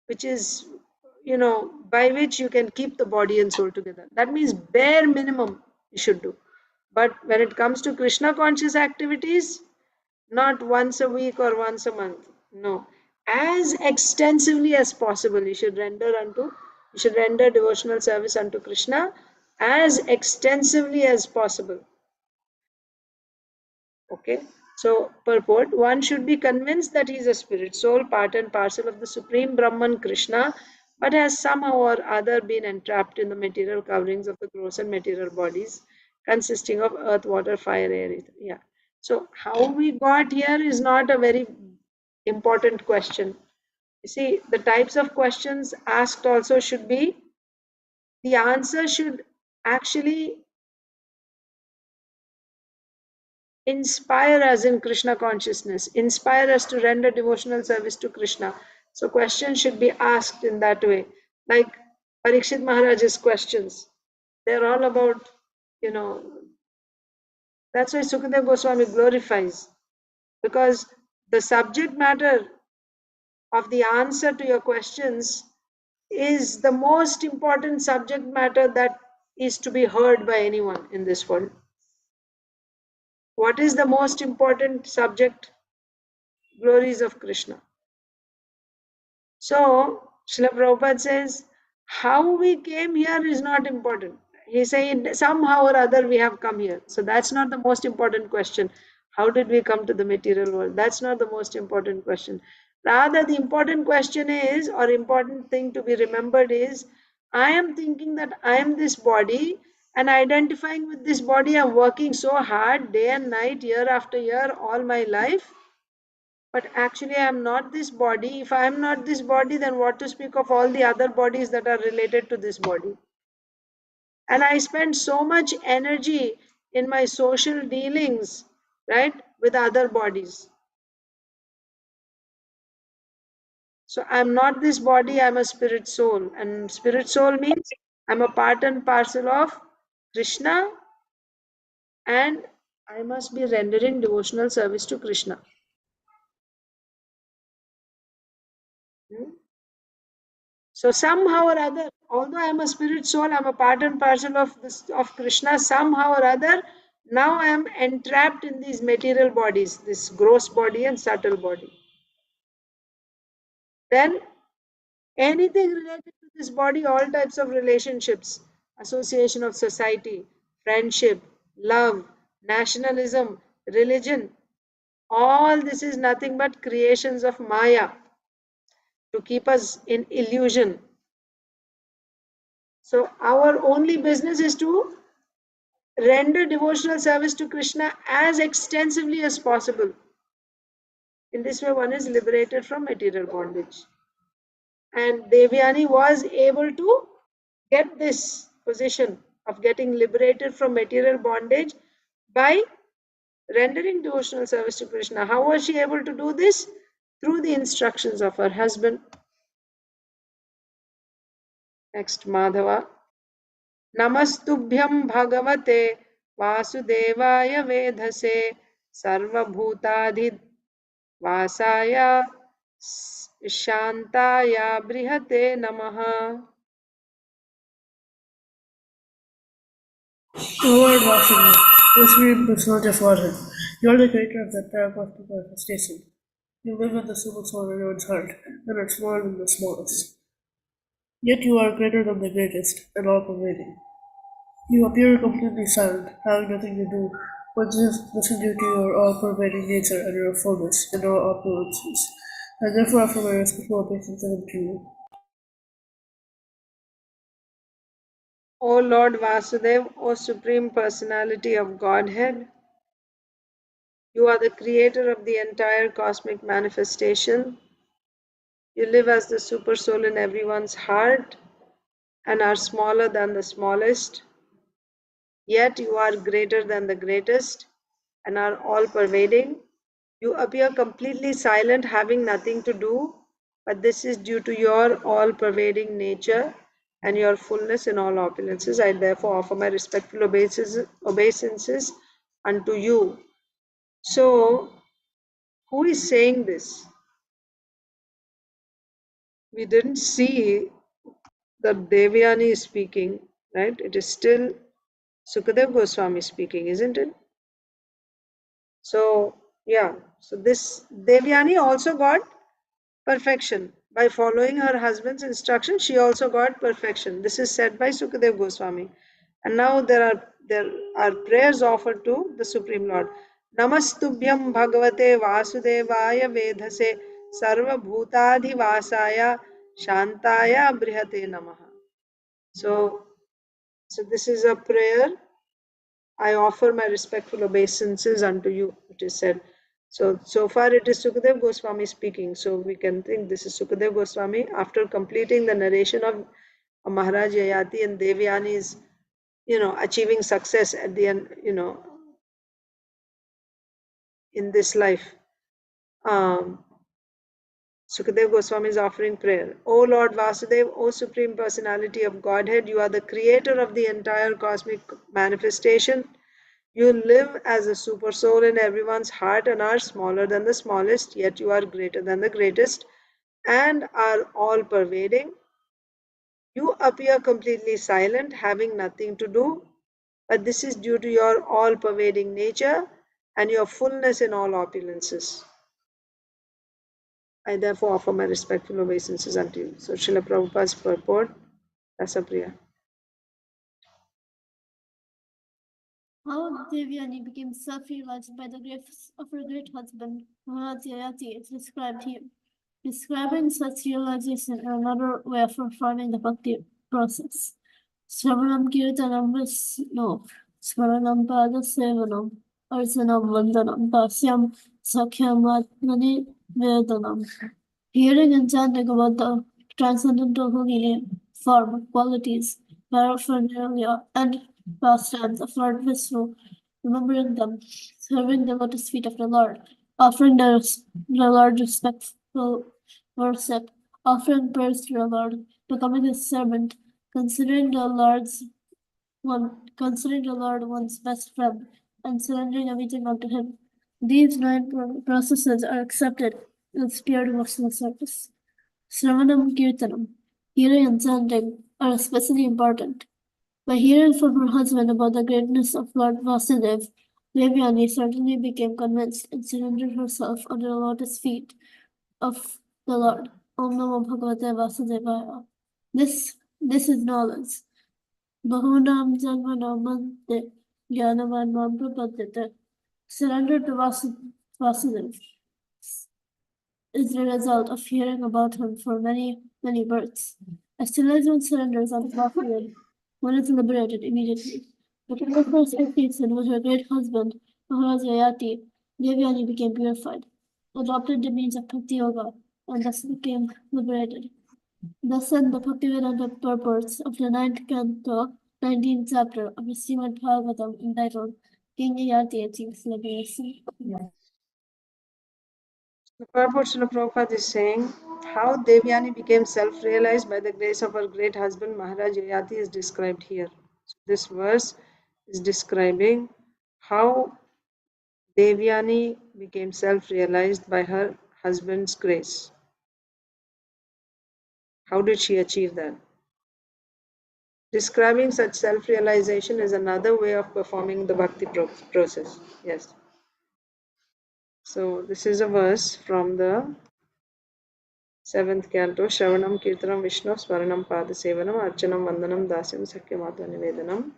which is, by which you can keep the body and soul together. That means bare minimum you should do. But when it comes to Krishna conscious activities, not once a week or once a month. No. As extensively as possible, you should render devotional service unto Krishna as extensively as possible. Okay. So, purport, one should be convinced that he is a spirit soul, part and parcel of the Supreme Brahman Krishna, but has somehow or other been entrapped in the material coverings of the gross and material bodies, consisting of earth, water, fire, air, ether. Yeah. So, how we got here is not a very important question. You see, the types of questions asked also should be, the answer should actually inspire us in Krishna consciousness, inspire us to render devotional service to Krishna. So questions should be asked in that way. Like Parikshit Maharaj's questions. They're all about, that's why Sukadev Goswami glorifies. Because the subject matter of the answer to your questions is the most important subject matter that is to be heard by anyone in this world. What is the most important subject? Glories of Krishna. So, Srila Prabhupada says, how we came here is not important. He said, somehow or other we have come here. So, that's not the most important question. How did we come to the material world? That's not the most important question. Rather, the important question is, or important thing to be remembered is, I am thinking that I am this body, and identifying with this body, I'm working so hard day and night, year after year, all my life. But actually, I am not this body. If I am not this body, then what to speak of all the other bodies that are related to this body? And I spend so much energy in my social dealings, right, with other bodies. So I'm not this body, I'm a spirit soul. And spirit soul means I'm a part and parcel of Krishna, and I must be rendering devotional service to Krishna. So somehow or other, although I am a spirit soul, I am a part and parcel of Krishna, somehow or other, now I am entrapped in these material bodies, this gross body and subtle body. Then Anything related to this body, all types of relationships, association of society, friendship, love, nationalism, religion, all this is nothing but creations of Maya to keep us in illusion. So our only business is to render devotional service to Krishna as extensively as possible. In this way, one is liberated from material bondage. And Devyani was able to get this position of getting liberated from material bondage by rendering devotional service to Krishna. How was she able to do this? Through the instructions of her husband. Next, Madhava. Namastubhyam Bhagavate Vasudevaya Vedhase Sarvabhutadhi Vasaya Shantaya Brihate Namaha. Lord Vasudeva, O Supreme Personality of Godhead, you are the creator of the entire cosmic manifestation. You live in the super soul of everyone's heart, and are smaller than the smallest. Yet you are greater than the greatest, and all-pervading. You appear completely silent, having nothing to do but just listen due to your all-pervading nature and your fullness in all opulences. I therefore offer my respectful obeisance to you. O Lord Vasudeva, O Supreme Personality of Godhead, you are the creator of the entire cosmic manifestation. You live as the super soul in everyone's heart and are smaller than the smallest. Yet you are greater than the greatest and are all pervading. You appear completely silent, having nothing to do, but this is due to your all pervading nature and your fullness in all opulences. I therefore offer my respectful obeisances unto you. So, who is saying this? We didn't see that Devyani is speaking, right? It is still Sukadev Goswami speaking, isn't it? So, yeah, so this Devyani also got perfection. By following her husband's instruction, she also got perfection. This is said by Sukadev Goswami. And now there are prayers offered to the Supreme Lord. Namastubhyam Bhagavate Vasudevaya Vedhase Sarva Bhutadhi Vasaya Shantaya Brihate Namaha. So this is a prayer. I offer my respectful obeisances unto you, it is said. So far it is Sukadev Goswami speaking. So we can think this is Sukadev Goswami after completing the narration of Maharaj Yayati and Devyani is, achieving success at the end, in this life. Sukadev Goswami is offering prayer. O Lord Vasudev, O Supreme Personality of Godhead, you are the creator of the entire cosmic manifestation. You live as a super soul in everyone's heart and are smaller than the smallest, yet you are greater than the greatest and are all pervading. You appear completely silent, having nothing to do, but this is due to your all pervading nature and your fullness in all opulences. I therefore offer my respectful obeisances unto you. So, Srila Prabhupada's purport, Rasapriya. How Devyani became self-realized by the grace of her great husband, Maharaj Yayati, is described here. Describing such realization is another way of performing the bhakti process. Sravanam Kirtanam Visno, Smaranam Pada Sevanam, Arsanam Vandanam, Dasyam Sakyamatmani Vedanam. Hearing and chanting about the transcendental holy form, qualities, paraphernalia, and pastimes of Lord Vishnu, remembering them, serving the lotus feet of the Lord, offering the Lord respectful worship, offering prayers to the Lord, becoming his servant, considering the Lord one's best friend, and surrendering everything unto him. These 9 processes are accepted as pure devotional service. Sravanam Kirtanam, hearing and chanting, are especially important. By hearing from her husband about the greatness of Lord Vasudev, Devyani certainly became convinced and surrendered herself under the lotus feet of the Lord. Om Namo Bhagavate Vasudevaya. This is knowledge. Bahunam Janmanamante Jnanavan Mam Prapadyate. Surrender to Vasudev is the result of hearing about him for many, many births. As soon as one surrenders on Vasudev, one is liberated immediately. But when the first succeeded with her great husband, Maharaj Yayati, Devyani became purified, adopted the means of Bhakti Yoga, and thus became liberated. Thus end the Bhaktivedanta purports of the 9th canto, 19th chapter of the Srimad Bhagavatam entitled King Yayati Achieves Liberation. The purport Srila Prabhupada is saying how Devyani became self-realized by the grace of her great husband Maharaj Yayati is described here. So this verse is describing how Devyani became self-realized by her husband's grace. How did she achieve that? Describing such self-realization is another way of performing the bhakti process. Yes. So this is a verse from the 7th canto. Shravanam Kirtanam Vishnu Smaranam Padasevanam Archanam Vandanam Dasyam Sakyamata Nivedanam.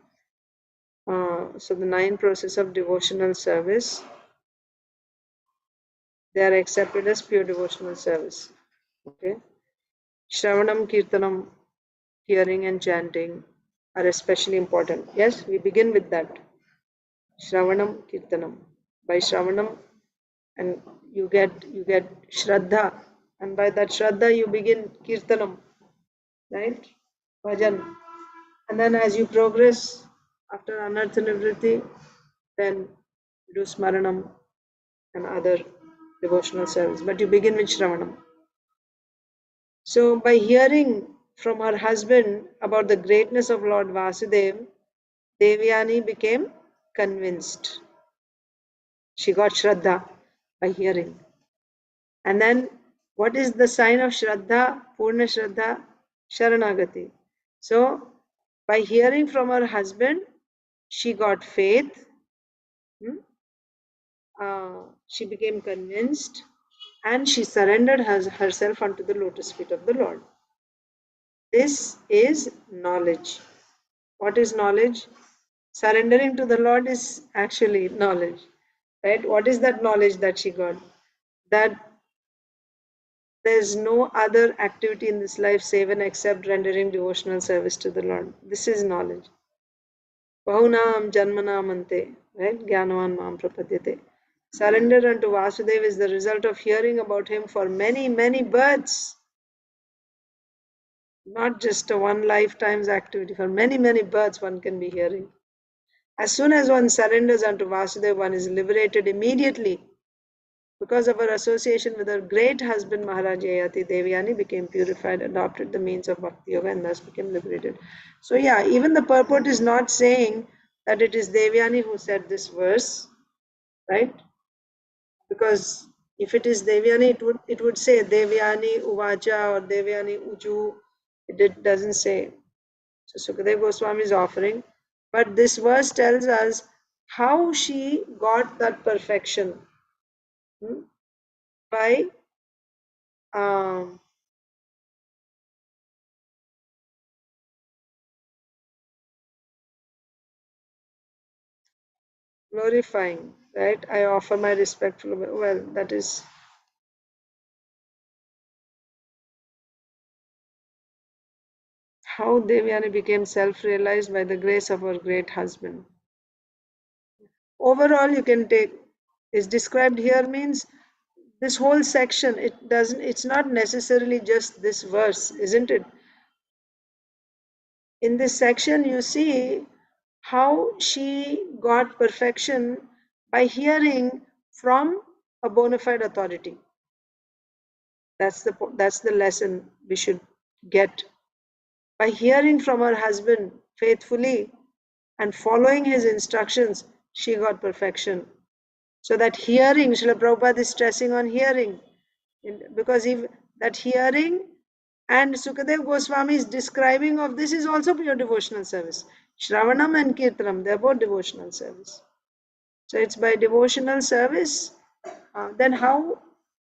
So the 9 process of devotional service, they are accepted as pure devotional service. Okay. Shravanam Kirtanam, hearing and chanting, are especially important. Yes, we begin with that. Shravanam Kirtanam. By Shravanam, and you get Shraddha, and by that Shraddha you begin Kirtanam, right? Bhajan. And then as you progress after Anartha Nivritti, then you do Smaranam and other devotional service. But you begin with Shravanam. So by hearing from her husband about the greatness of Lord Vasudev, Devyani became convinced. She got Shraddha by hearing. And then what is the sign of Shraddha? Purna Shraddha, Sharanagati. So by hearing from her husband, she got faith. She became convinced and she surrendered herself unto the lotus feet of the Lord. This is knowledge. What is knowledge? Surrendering to the Lord is actually knowledge. Right? What is that knowledge that she got? That there's no other activity in this life save and except rendering devotional service to the Lord. This is knowledge. Bahunam janmanamante, right? Gyanavan mam prapadyate. Surrender unto Vasudev is the result of hearing about him for many, many births. Not just a one lifetime's activity. For many, many births one can be hearing. As soon as one surrenders unto Vasudev, one is liberated immediately. Because of her association with her great husband Maharaj Yayati, Devyani became purified, adopted the means of Bhakti Yoga and thus became liberated. So yeah, even the purport is not saying that it is Devyani who said this verse, right? Because if it is Devyani, it would say Devyani Uvacha or Devyani Uju. It doesn't say. So Sukadeva Goswami is offering. But this verse tells us how she got that perfection. By glorifying, right? I offer my respectful, well, that is how Devyani became self-realized by the grace of her great husband. Overall, you can take, is described here means this whole section, it's not necessarily just this verse, isn't it? In this section, you see how she got perfection by hearing from a bona fide authority. That's the lesson we should get. By hearing from her husband faithfully and following his instructions, she got perfection. So that hearing, Srila Prabhupada is stressing on hearing, because if that hearing, and Sukadeva Goswami is describing of this is also pure devotional service. Shravanam and Kirtanam, they're both devotional service. So it's by devotional service. Then how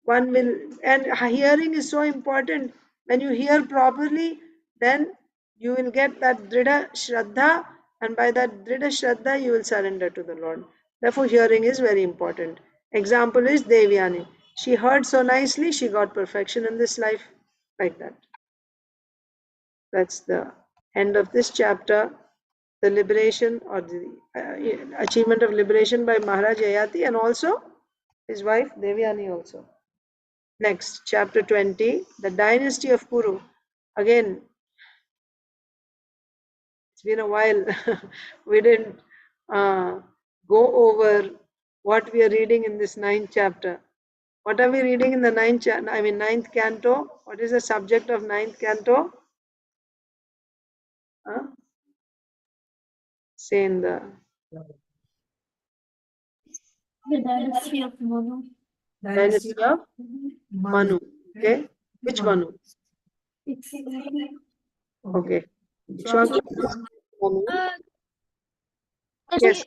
one will, and hearing is so important. When you hear properly, then you will get that Dhrida Shraddha, and by that Dhrida Shraddha, you will surrender to the Lord. Therefore, hearing is very important. Example is Devyani. She heard so nicely, she got perfection in this life, like that. That's the end of this chapter. The liberation or the achievement of liberation by Maharaj Yayati and also his wife Devyani also. Next, chapter 20, the dynasty of Kuru. Again, it's been a while. We didn't go over what we are reading in this 9th chapter. What are we reading in the 9th canto? What is the subject of 9th canto? Say in the dynasty of Manu. dynasty of Manu. Okay, which Manu? Okay, Ikshvaku Manu. Yes.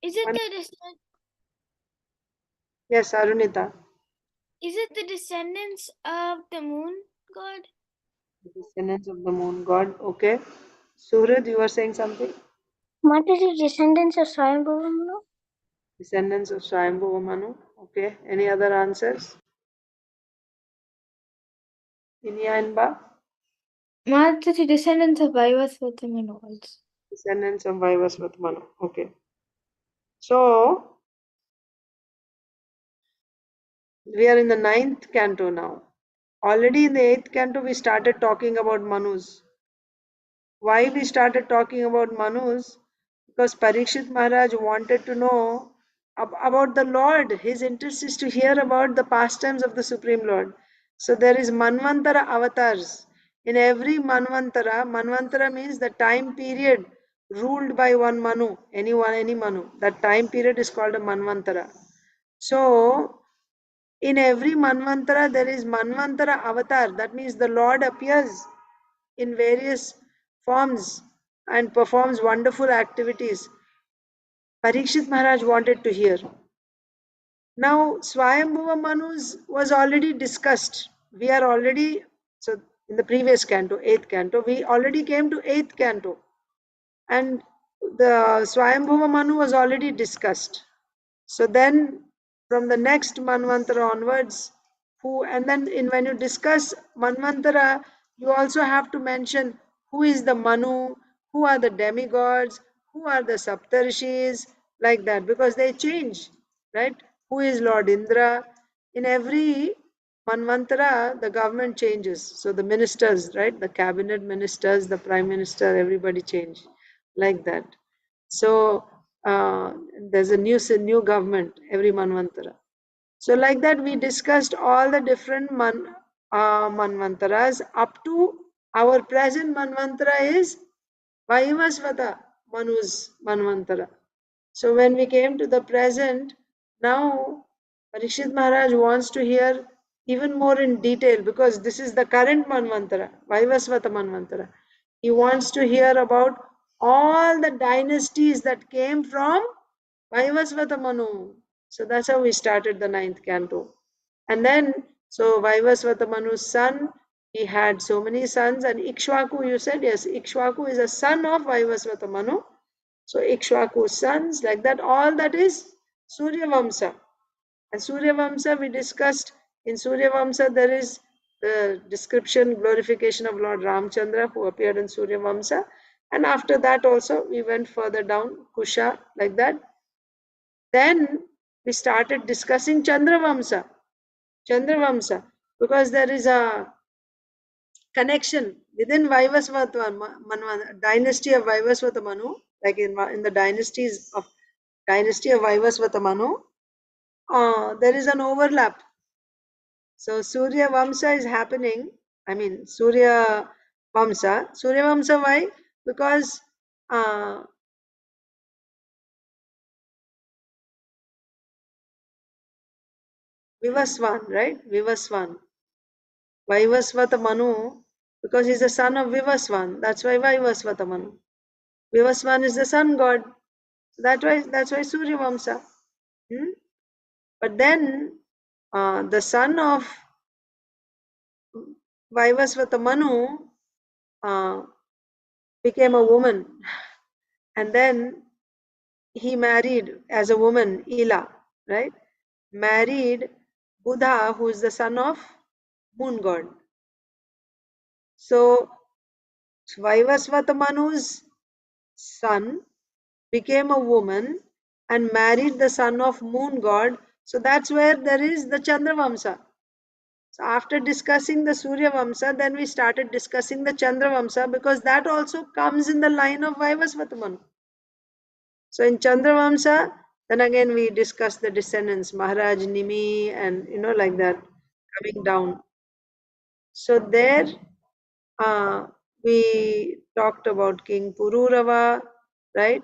Is it the Yes, Arunita. Is it the descendants of the moon god? The descendants of the moon god. Okay. Suraj, you were saying something? What is the descendants of Swayambhuva Manu? Descendants of Swayambhuva Manu. Okay. Any other answers? Inya and Ba? What is the descendants of Vaivasvata Manu also? Descendants of Vaivasvata Manu. Okay. So, we are in the 9th canto now. Already in the 8th canto, we started talking about Manus. Why we started talking about Manus? Because Parikshit Maharaj wanted to know about the Lord. His interest is to hear about the pastimes of the Supreme Lord. So there is Manvantara avatars. In every Manvantara means the time period ruled by one Manu, any Manu. That time period is called a Manvantara. So in every Manvantara, there is Manvantara avatar. That means the Lord appears in various forms and performs wonderful activities. Parikshit Maharaj wanted to hear. Now, Swayambhuva Manus was already discussed. We are already, so in the previous canto, 8th canto, we already came to 8th canto. And the Swayambhuva Manu was already discussed. So then, from the next Manvantara onwards, and then when you discuss Manvantara, you also have to mention who is the Manu, who are the demigods, who are the Saptarshis, like that, because they change, right? Who is Lord Indra? In every Manvantara, the government changes. So the ministers, right? The cabinet ministers, the prime minister, everybody change, like that. So there's a new government every Manvantara. So like that, we discussed all the different Manvantaras up to our present Manvantara is Vaivasvata Manu's Manvantara. So when we came to the present, now Parikshit Maharaj wants to hear even more in detail, because this is the current Manvantara, Vaivasvata Manvantara. He wants to hear about all the dynasties that came from Vaivasvata Manu. So that's how we started the 9th canto. And then, so Vaivasvata Manu's son, he had so many sons, and Ikshvaku, you said, yes, Ikshvaku is a son of Vaivasvata Manu. So Ikshvaku's sons, like that, all that is Surya Vamsa. And Surya Vamsa, we discussed, in Surya Vamsa there is the description, glorification of Lord Ramchandra, who appeared in Surya Vamsa. And after that also, we went further down, Kusha, like that. Then we started discussing Chandravamsa, because there is a connection within Vaivasvata dynasty of Vaivasvata Manu, like in the dynasty of Vaivasvata Manu, there is an overlap. So Surya Vamsa is happening. I mean Surya Vamsa, why? Because Vivaswan, right? Vivaswan. Vaivasvata Manu, because he's the son of Vivaswan. That's why Vaivasvata Manu. Vivaswan is the sun god. That's why Surya Vamsa. But then the son of Vaivasvata Manu became a woman, and then he married as a woman, Ila, right? Married Buddha, who is the son of moon god. So Vaivasvata Manu's son became a woman and married the son of moon god. So that's where there is the Chandravamsa. So after discussing the Surya Vamsa, then we started discussing the Chandra Vamsa, because that also comes in the line of Vaivasvata Manu. So in Chandra Vamsa, then again we discuss the descendants, Maharaj, Nimi, and like that, coming down. So there we talked about King Pururava, right?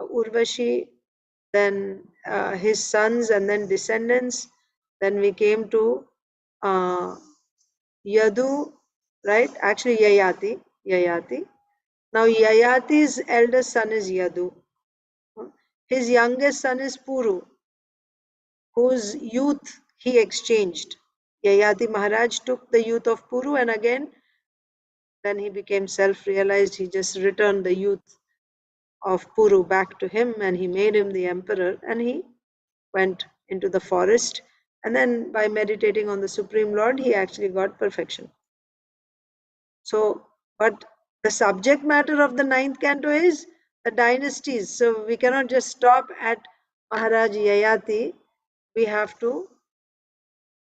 Urvashi, then his sons, and then descendants. Then we came to Yadu, right? Actually, Yayati. Now, Yayati's eldest son is Yadu. His youngest son is Puru, whose youth he exchanged. Yayati Maharaj took the youth of Puru, and again, then he became self-realized. He just returned the youth of Puru back to him, and he made him the emperor, and he went into the forest. And then by meditating on the Supreme Lord, he actually got perfection. So, but the subject matter of the 9th canto is the dynasties. So we cannot just stop at Maharaj Yayati. We have to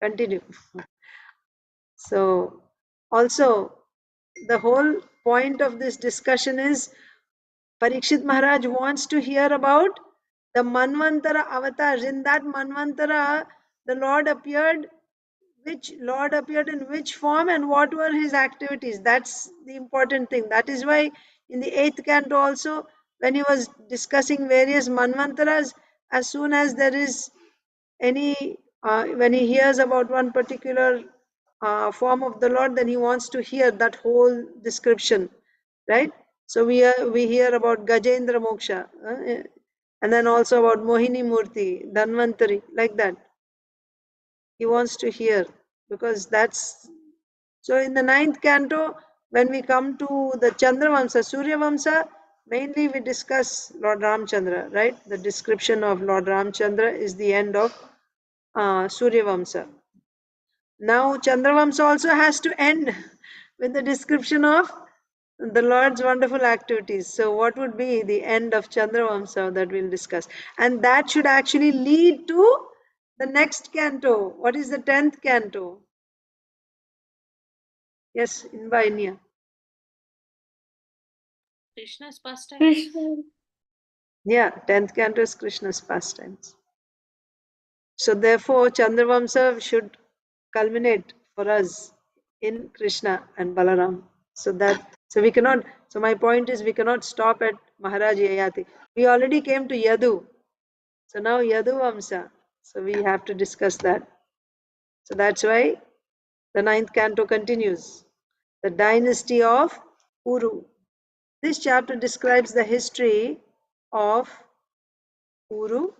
continue. So also the whole point of this discussion is Parikshit Maharaj wants to hear about the Manvantara avatars. In that Manvantara, the Lord appeared. Which Lord appeared in which form and what were his activities? That's the important thing. That is why in the 8th canto also, when he was discussing various Manvantaras, as soon as there is any, when he hears about one particular form of the Lord, then he wants to hear that whole description, right? So we hear about Gajendra Moksha, and then also about Mohini Murti, Dhanvantari, like that. He wants to hear, because that's so. In the 9th canto, when we come to the Chandravamsa, Surya Vamsa, mainly we discuss Lord Ramchandra, right? The description of Lord Ramchandra is the end of Surya Vamsa. Now Chandravamsa also has to end with the description of the Lord's wonderful activities. So what would be the end of Chandravamsa that we'll discuss? And that should actually lead to the next canto. What is the 10th canto? Yes, Inba Inya. Krishna's pastime. Krishna. Yeah, 10th canto is Krishna's pastimes. So therefore, Chandravamsa should culminate for us in Krishna and Balaram. So we cannot, so my point is we cannot stop at Maharaj Yayati. We already came to Yadu. So now Yadu Vamsa. So we have to discuss that. So that's why the 9th canto continues. The dynasty of Uru. This chapter describes the history of Puru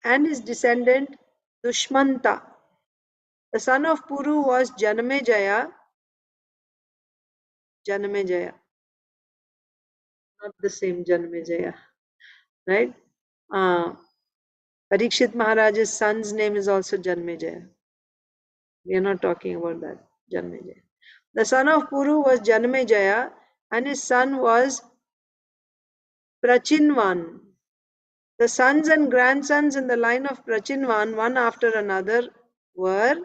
and his descendant Dushmanta. The son of Puru was Janamejaya. Not the same Janamejaya, right? Parikshit Maharaj's son's name is also Janamejaya. We are not talking about that, Janamejaya. The son of Puru was Janamejaya, and his son was Prachinvan. The sons and grandsons in the line of Prachinvan, one after another, were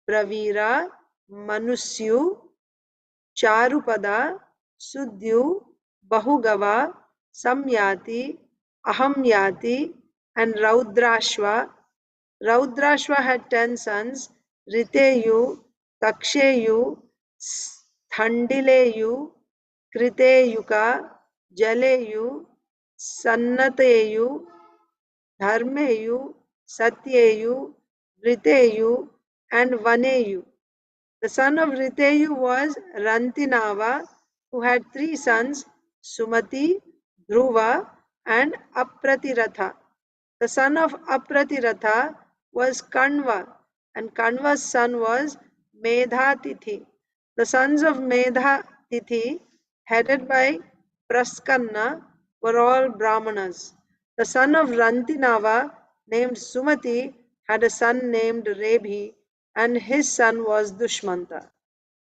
Pravira, Manusyu, Charupada, Sudyu, Bahugava, Samyati, Ahamyati, and Raudrashva. Raudrashva had 10 sons: Riteyu, Taksheyu, Thandileyu, Kriteyuka, Jaleyu, Sannateyu, Dharmeyu, Satyeyu, Riteyu, and Vaneyu. The son of Riteyu was Rantinava, who had 3 sons, Sumati, Dhruva, and Apratiratha. The son of Apratiratha was Kanva, and Kanva's son was Medhatithi. The sons of Medhatithi, headed by Praskanna, were all Brahmanas. The son of Rantinava, named Sumati, had a son named Rebhi, and his son was Dushmanta.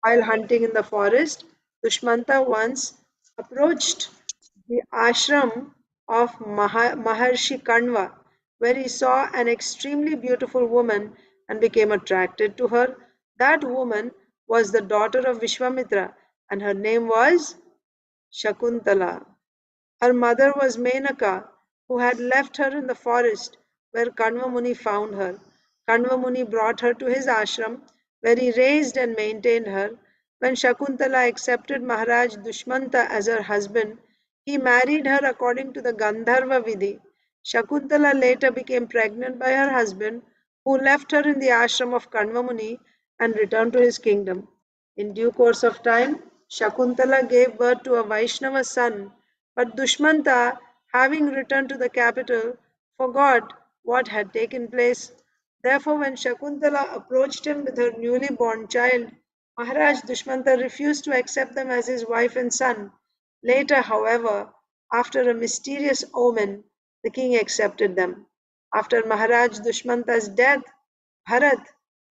While hunting in the forest, Dushmanta once approached the ashram of Maharshi Kanva, where he saw an extremely beautiful woman and became attracted to her. That woman was the daughter of Vishwamitra, and her name was Shakuntala. Her mother was Menaka, who had left her in the forest where Kanva Muni found her. Kanva Muni brought her to his ashram, where he raised and maintained her. When Shakuntala accepted Maharaj Dushmanta as her husband, he married her according to the Gandharva Vidhi. Shakuntala later became pregnant by her husband, who left her in the ashram of Kanva Muni and returned to his kingdom. In due course of time, Shakuntala gave birth to a Vaishnava son, but Dushmanta, having returned to the capital, forgot what had taken place. Therefore, when Shakuntala approached him with her newly born child, Maharaj Dushmanta refused to accept them as his wife and son. Later, however, after a mysterious omen, the king accepted them. After Maharaj Dushmanta's death, Bharat,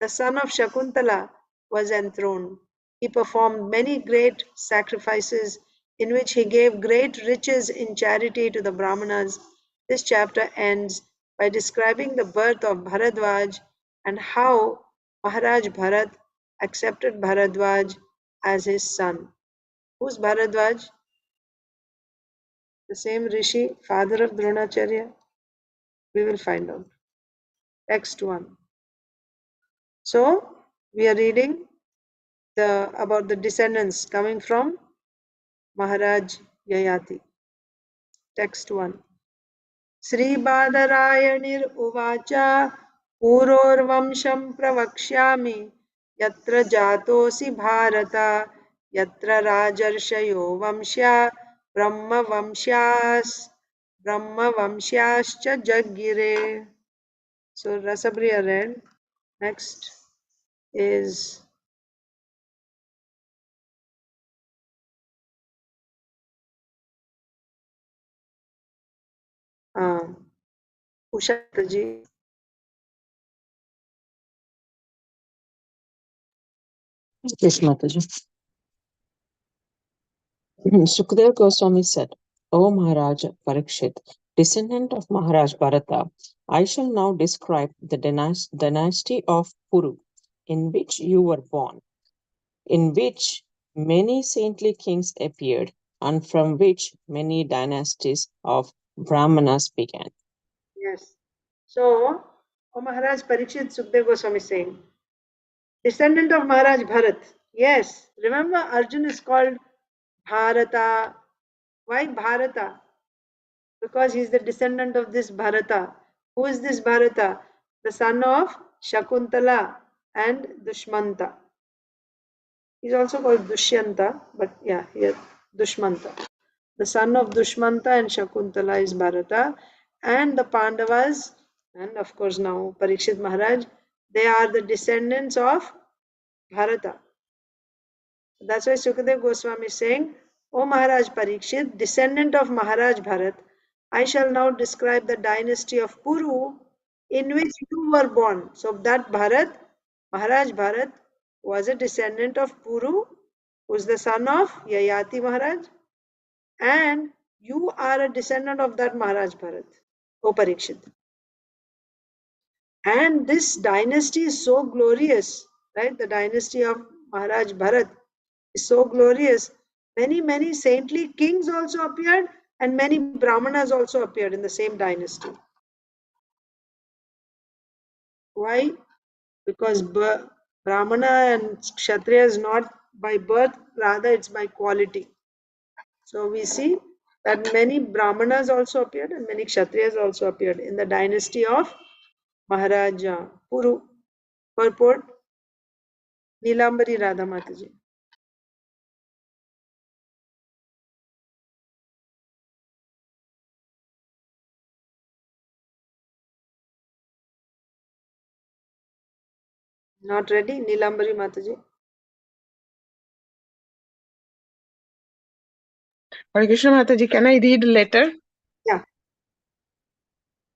the son of Shakuntala, was enthroned. He performed many great sacrifices in which he gave great riches in charity to the Brahmanas. This chapter ends by describing the birth of Bharadwaj and how Maharaj Bharat accepted Bharadwaj as his son. Who's Bharadwaj? The same Rishi, father of Dronacharya? We will find out. Text 1. So, we are reading about the descendants coming from Maharaj Yayati. Text 1. Sri Badarayανir Uvacha Purorvamsham Pravakshyami Yatra Jatosi Bharata Yatra Rajarshayo Vamshya Brahma Vamshyascha Jaggire. So Rasabriya read. Next is Usha ji. Yes, Mataji. Sukadeva Goswami said, O Maharaj Parikshit, descendant of Maharaj Bharata, I shall now describe the dynasty of Puru, in which you were born, in which many saintly kings appeared, and from which many dynasties of Brahmanas began. Yes. So, Maharaj Parikshit, Sukadeva Goswami is saying, descendant of Maharaj Bharat. Yes, remember Arjun is called Bharata. Why Bharata? Because he is the descendant of this Bharata. Who is this Bharata? The son of Shakuntala and Dushmanta. He is also called Dushyanta, but yeah, here Dushmanta. The son of Dushmanta and Shakuntala is Bharata, and the Pandavas, and of course now Parikshit Maharaj, they are the descendants of Bharata. That's why Sukadeva Goswami is saying, O Maharaj Parikshit, descendant of Maharaj Bharat, I shall now describe the dynasty of Puru in which you were born. So that Bharat, Maharaj Bharat, was a descendant of Puru, who is the son of Yayati Maharaj, and you are a descendant of that Maharaj Bharat, O Parikshit. And this dynasty is so glorious, right? The dynasty of Maharaj Bharat is so glorious. Many saintly kings also appeared, and many Brahmanas also appeared in the same dynasty. Why? Because Brahmana and Kshatriya is not by birth, rather it's by quality. So we see that many Brahmanas also appeared and many Kshatriyas also appeared in the dynasty of Maharaja Puru. Purport Nilambari Radha Mataji. Not ready? Nilambari Mataji. Hare Krishna Mataji, can I read a letter? Yeah.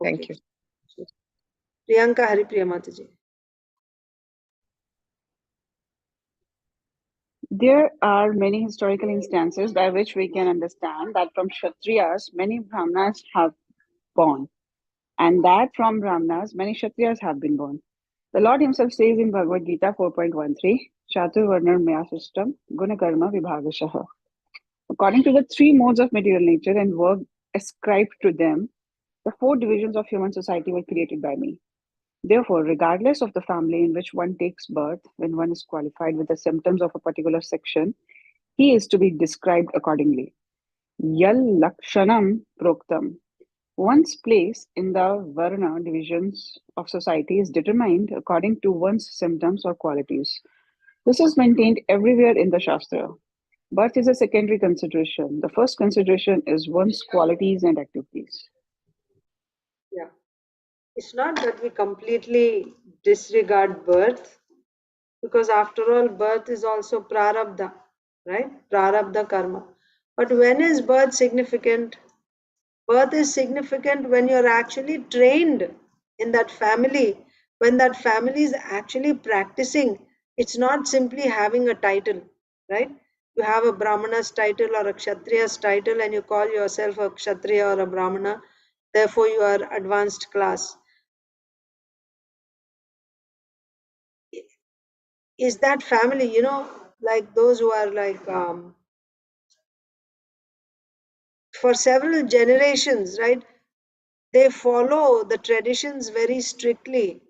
Thank Okay. you. Priyanka Haripriya Mataji. There are many historical instances by which we can understand that from Kshatriyas, many Brahmanas have born, and that from Brahmanas, many Kshatriyas have been born. The Lord Himself says in Bhagavad Gita 4.13, Chatur Varnar Maya System, Guna Karma Vibhagashaha. According to the three modes of material nature and work ascribed to them, the four divisions of human society were created by me. Therefore, regardless of the family in which one takes birth, when one is qualified with the symptoms of a particular section, he is to be described accordingly. Yal Lakshanam Proktam. One's place in the Varna divisions of society is determined according to one's symptoms or qualities. This is maintained everywhere in the Shastra. Birth is a secondary consideration. The first consideration is one's qualities and activities. Yeah. It's not that we completely disregard birth, because after all, birth is also prarabdha, right? Prarabdha karma. But when is birth significant? Birth is significant when you're actually trained in that family, when that family is actually practicing. It's not simply having a title, right? You have a Brahmana's title or a Kshatriya's title and you call yourself a Kshatriya or a Brahmana, therefore you are advanced class. Is that family, like those who are like for several generations, right? They follow the traditions very strictly,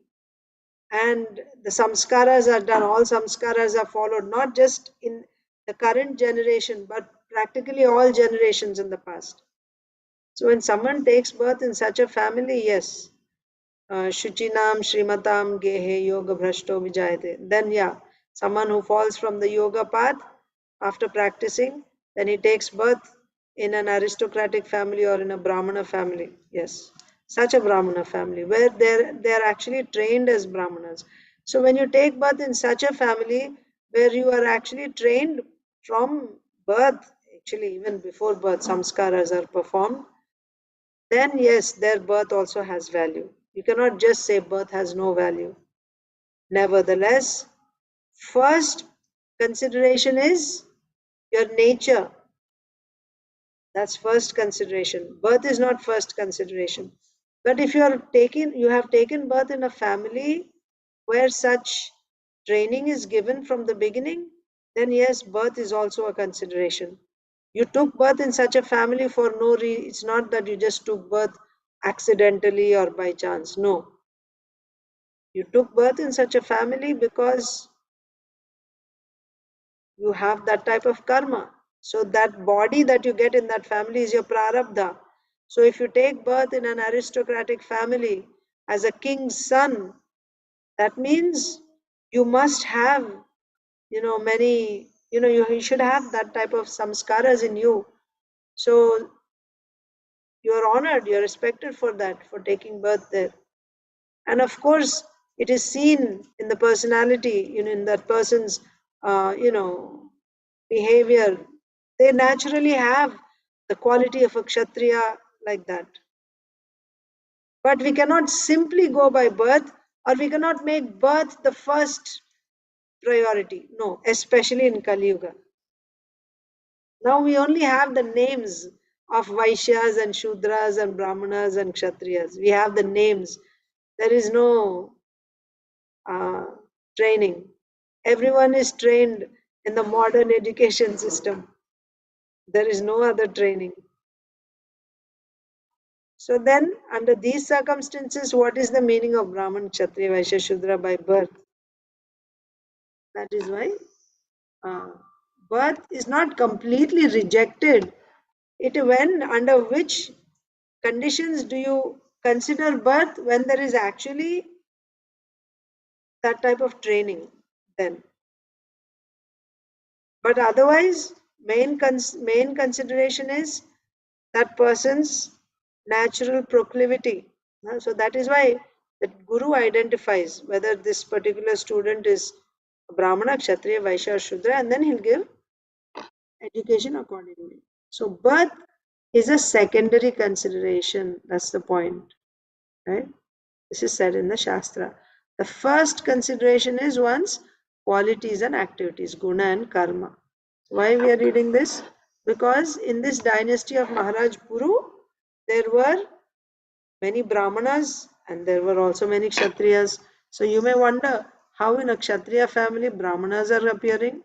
and the samskaras are done. All samskaras are followed, not just in the current generation, but practically all generations in the past. So when someone takes birth in such a family, yes, Shuchinam Srimatam Gehe Yoga Bhrashto Vijayate. Then, yeah, someone who falls from the yoga path after practicing, then he takes birth in an aristocratic family or in a Brahmana family. Yes, such a Brahmana family where they're actually trained as Brahmanas. So when you take birth in such a family where you are actually trained from birth, actually even before birth, samskaras are performed, then yes, their birth also has value. You cannot just say birth has no value. Nevertheless, first consideration is your nature. That's first consideration. Birth is not first consideration. But if you have taken birth in a family where such training is given from the beginning, then yes, birth is also a consideration. You took birth in such a family for no reason. It's not that you just took birth accidentally or by chance. No. You took birth in such a family because you have that type of karma. So that body that you get in that family is your prarabdha. So if you take birth in an aristocratic family as a king's son, that means you must have, many, you should have that type of samskaras in you. So you're honored, you're respected for that, for taking birth there. And of course, it is seen in the personality, in that person's, behavior. They naturally have the quality of a kshatriya like that. But we cannot simply go by birth, or we cannot make birth the first priority. No, especially in Kali Yuga. Now we only have the names of Vaishyas and Shudras and Brahmanas and Kshatriyas. We have the names. There is no training. Everyone is trained in the modern education system. There is no other training. So then, under these circumstances, what is the meaning of Brahman, Kshatriya, Vaishya, Shudra by birth? That is why birth is not completely rejected. When under which conditions do you consider birth? When there is actually that type of training, then. But otherwise, main consideration is that person's natural proclivity. So that is why That Guru identifies whether this particular student is a Brahmana, Kshatriya, Vaishya or Shudra, and then he'll give education accordingly. So birth is a secondary consideration. That's the point, right? This is said in the Shastra. The first consideration is one's qualities and activities, guna and karma. Why we are reading this? Because in this dynasty of Maharaj Puru, there were many Brahmanas and there were also many Kshatriyas. So you may wonder how in a Kshatriya family Brahmanas are appearing.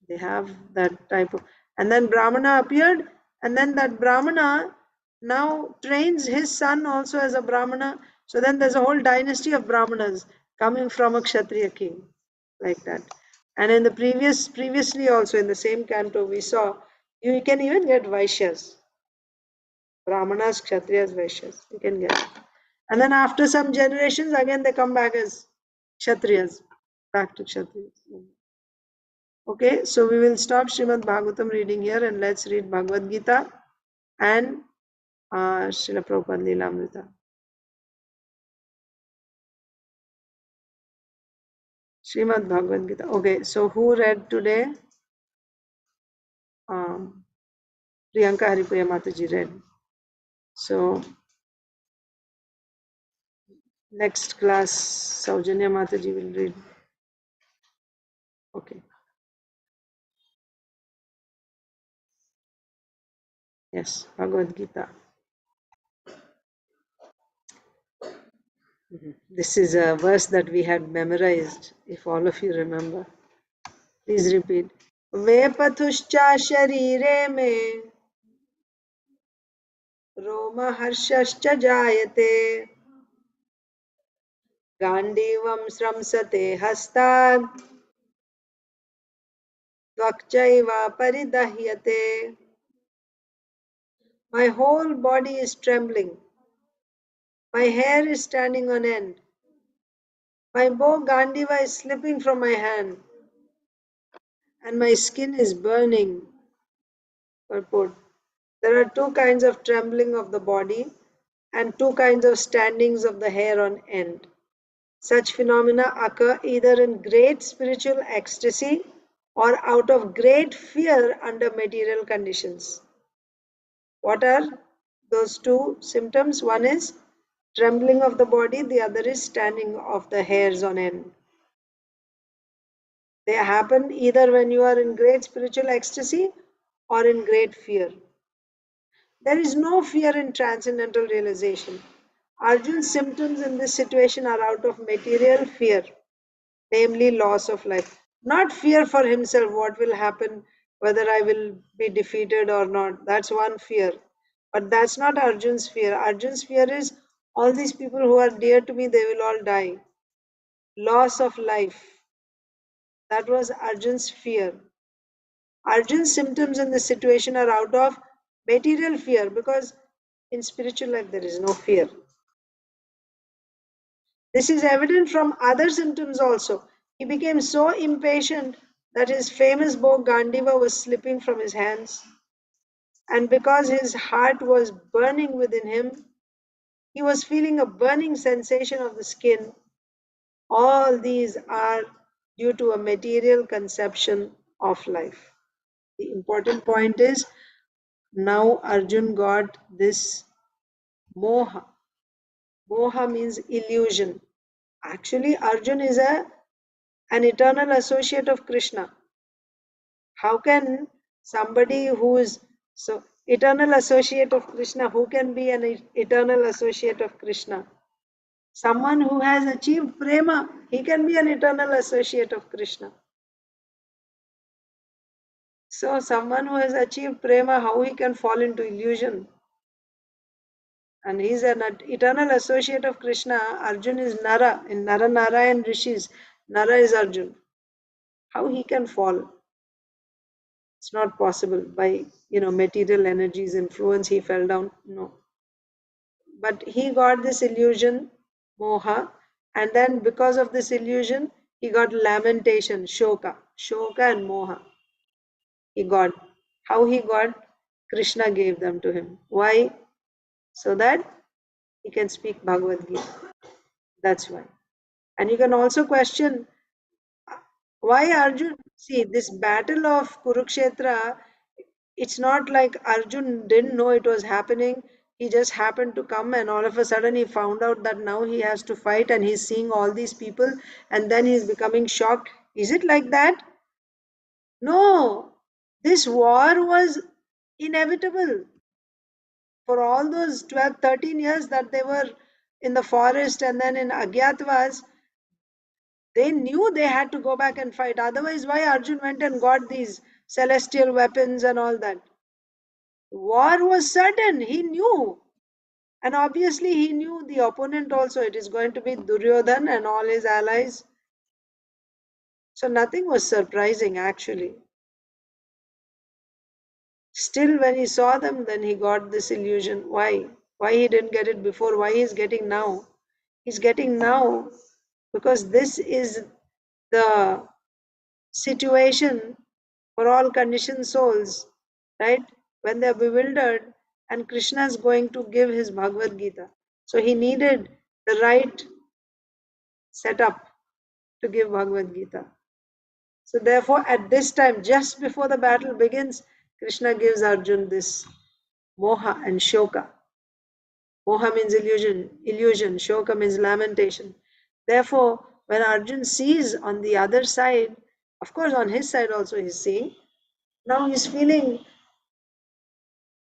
They have that type of, and then Brahmana appeared, and then that Brahmana now trains his son also as a Brahmana. So then there's a whole dynasty of Brahmanas coming from a Kshatriya king, like that. And in the previously also in the same canto we saw you can even get Vaishyas, Brahmanas, Kshatriyas, Vaishyas. You can get it. And then after some generations again they come back as Kshatriyas, back to Kshatriyas. Okay, so we will stop Srimad Bhagavatam reading here and let's read Bhagavad Gita and Srila Prabhupada Lilamrita. Srimad Bhagavad Gita. Okay, so who read today? Priyanka Haripriya Mataji read. So next class Saujanya Mataji will read. Okay. Yes, Bhagavad Gita. This is a verse that we had memorized, if all of you remember. Please repeat. Vepathuscha sharire me रोमहर्षश्च जायते गाण्डीवं स्रंसते हस्तात् त्वक्चैव परिदह्यते. My whole body is trembling. My hair is standing on end. My bow Gandiva is slipping from my hand. And my skin is burning. Purport. There are two kinds of trembling of the body and two kinds of standings of the hair on end. Such phenomena occur either in great spiritual ecstasy or out of great fear under material conditions. What are those two symptoms? One is trembling of the body, the other is standing of the hairs on end. They happen either when you are in great spiritual ecstasy or in great fear. There is no fear in transcendental realization. Arjun's symptoms in this situation are out of material fear, namely loss of life. Not fear for himself, what will happen, whether I will be defeated or not. That's one fear. But that's not Arjun's fear. Arjun's fear is all these people who are dear to me, they will all die. Loss of life. That was Arjun's fear. Arjun's symptoms in this situation are out of material fear because in spiritual life there is no fear. This is evident from other symptoms also. He became so impatient that his famous bow Gandiva was slipping from his hands. And because his heart was burning within him, he was feeling a burning sensation of the skin. All these are due to a material conception of life. The important point is now Arjun got this moha. Moha means illusion. Actually, Arjun is an eternal associate of Krishna. How can somebody who is so eternal associate of Krishna, who can be an eternal associate of Krishna? Someone who has achieved prema, he can be an eternal associate of Krishna. So someone who has achieved prema, how he can fall into illusion? And he is an eternal associate of Krishna. Arjun is Nara. In Nara Narayan Rishis, Nara is Arjun. How he can fall? It's not possible. By material energies influence, he fell down. No. But he got this illusion, moha, and then because of this illusion, he got lamentation, shoka and moha. He got. How he got? Krishna gave them to him. Why? So that he can speak Bhagavad Gita. That's why. And you can also question why Arjun. See, this battle of Kurukshetra, it's not like Arjun didn't know it was happening. He just happened to come, and all of a sudden he found out that now he has to fight, and he's seeing all these people, and then he's becoming shocked. Is it like that? No. This war was inevitable. For all those 12, 13 years that they were in the forest and then in Agyatavas, they knew they had to go back and fight. Otherwise, why Arjun went and got these celestial weapons and all that? War was sudden. He knew. And obviously, he knew the opponent also. It is going to be Duryodhan and all his allies. So nothing was surprising actually. Still, when he saw them, then he got this illusion. Why? Why he didn't get it before? Why he's getting now? He's getting now because this is the situation for all conditioned souls, right? When they're bewildered, and Krishna is going to give his Bhagavad Gita. So he needed the right setup to give Bhagavad Gita. So therefore, at this time, just before the battle begins, Krishna gives Arjun this moha and shoka. Moha means illusion. Shoka means lamentation. Therefore, when Arjun sees on the other side, of course, on his side also he's seeing. Now he's feeling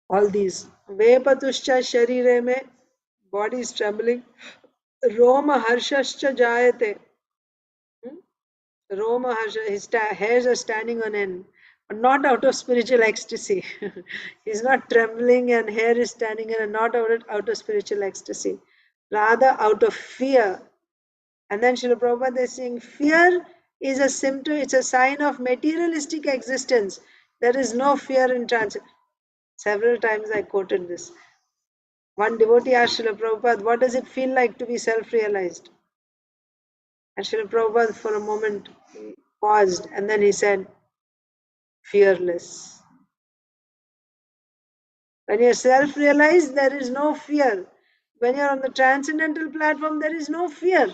all these. Vepatuscha sharire me, body is trembling. Roma harshascha jayate. Roma harsha, his hairs are standing on end. But not out of spiritual ecstasy. He's not trembling and hair is standing on, not out of spiritual ecstasy. Rather out of fear. And then Srila Prabhupada is saying, fear is a symptom, it's a sign of materialistic existence. There is no fear in transit. Several times I quoted this. One devotee asked Srila Prabhupada, what does it feel like to be self-realized? And Srila Prabhupada for a moment paused and then he said, fearless. When you're self-realized, there is no fear. When you're on the transcendental platform, there is no fear.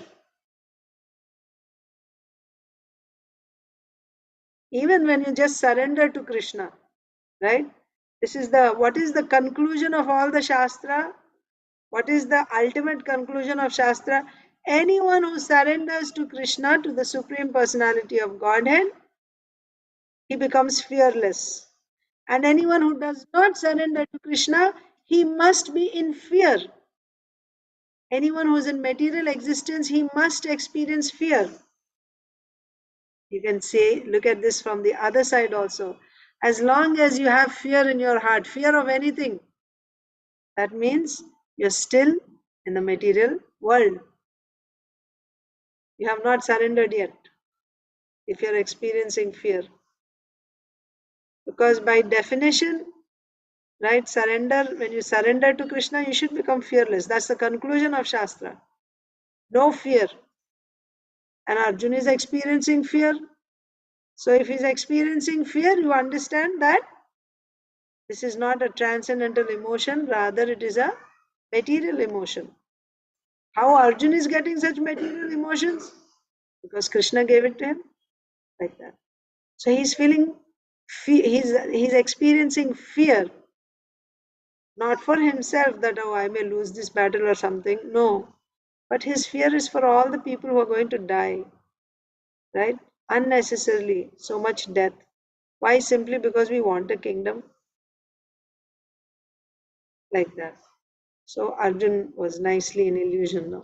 Even when you just surrender to Krishna, right? This is what is the conclusion of all the Shastra? What is the ultimate conclusion of Shastra? Anyone who surrenders to Krishna, to the Supreme Personality of Godhead, he becomes fearless. And anyone who does not surrender to Krishna, he must be in fear. Anyone who is in material existence, he must experience fear. You can say, look at this from the other side also. As long as you have fear in your heart, fear of anything, that means you're still in the material world. You have not surrendered yet if you're experiencing fear. Because by definition, right, surrender, when you surrender to Krishna, you should become fearless. That's the conclusion of Shastra. No fear. And Arjuna is experiencing fear. So if he's experiencing fear, you understand that this is not a transcendental emotion, rather it is a material emotion. How Arjuna is getting such material emotions? Because Krishna gave it to him, like that. So he's feeling, he's experiencing fear, not for himself that, oh, I may lose this battle or something. No, but his fear is for all the people who are going to die, right? Unnecessarily, so much death. Why? Simply because we want a kingdom, like that. So Arjun was nicely in illusion now.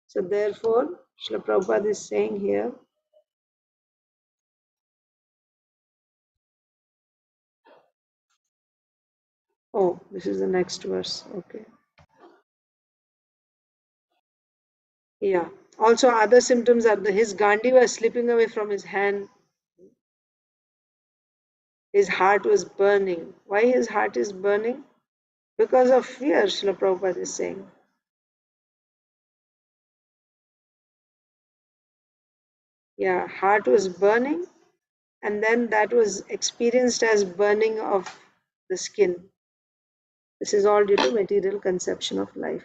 So therefore, Srila Prabhupada is saying here, oh, this is the next verse, okay. Yeah. Also, other symptoms are his Gandhi was slipping away from his hand. His heart was burning. Why his heart is burning? Because of fear, Srila Prabhupada is saying. Yeah, heart was burning, and then that was experienced as burning of the skin. This is all due to material conception of life.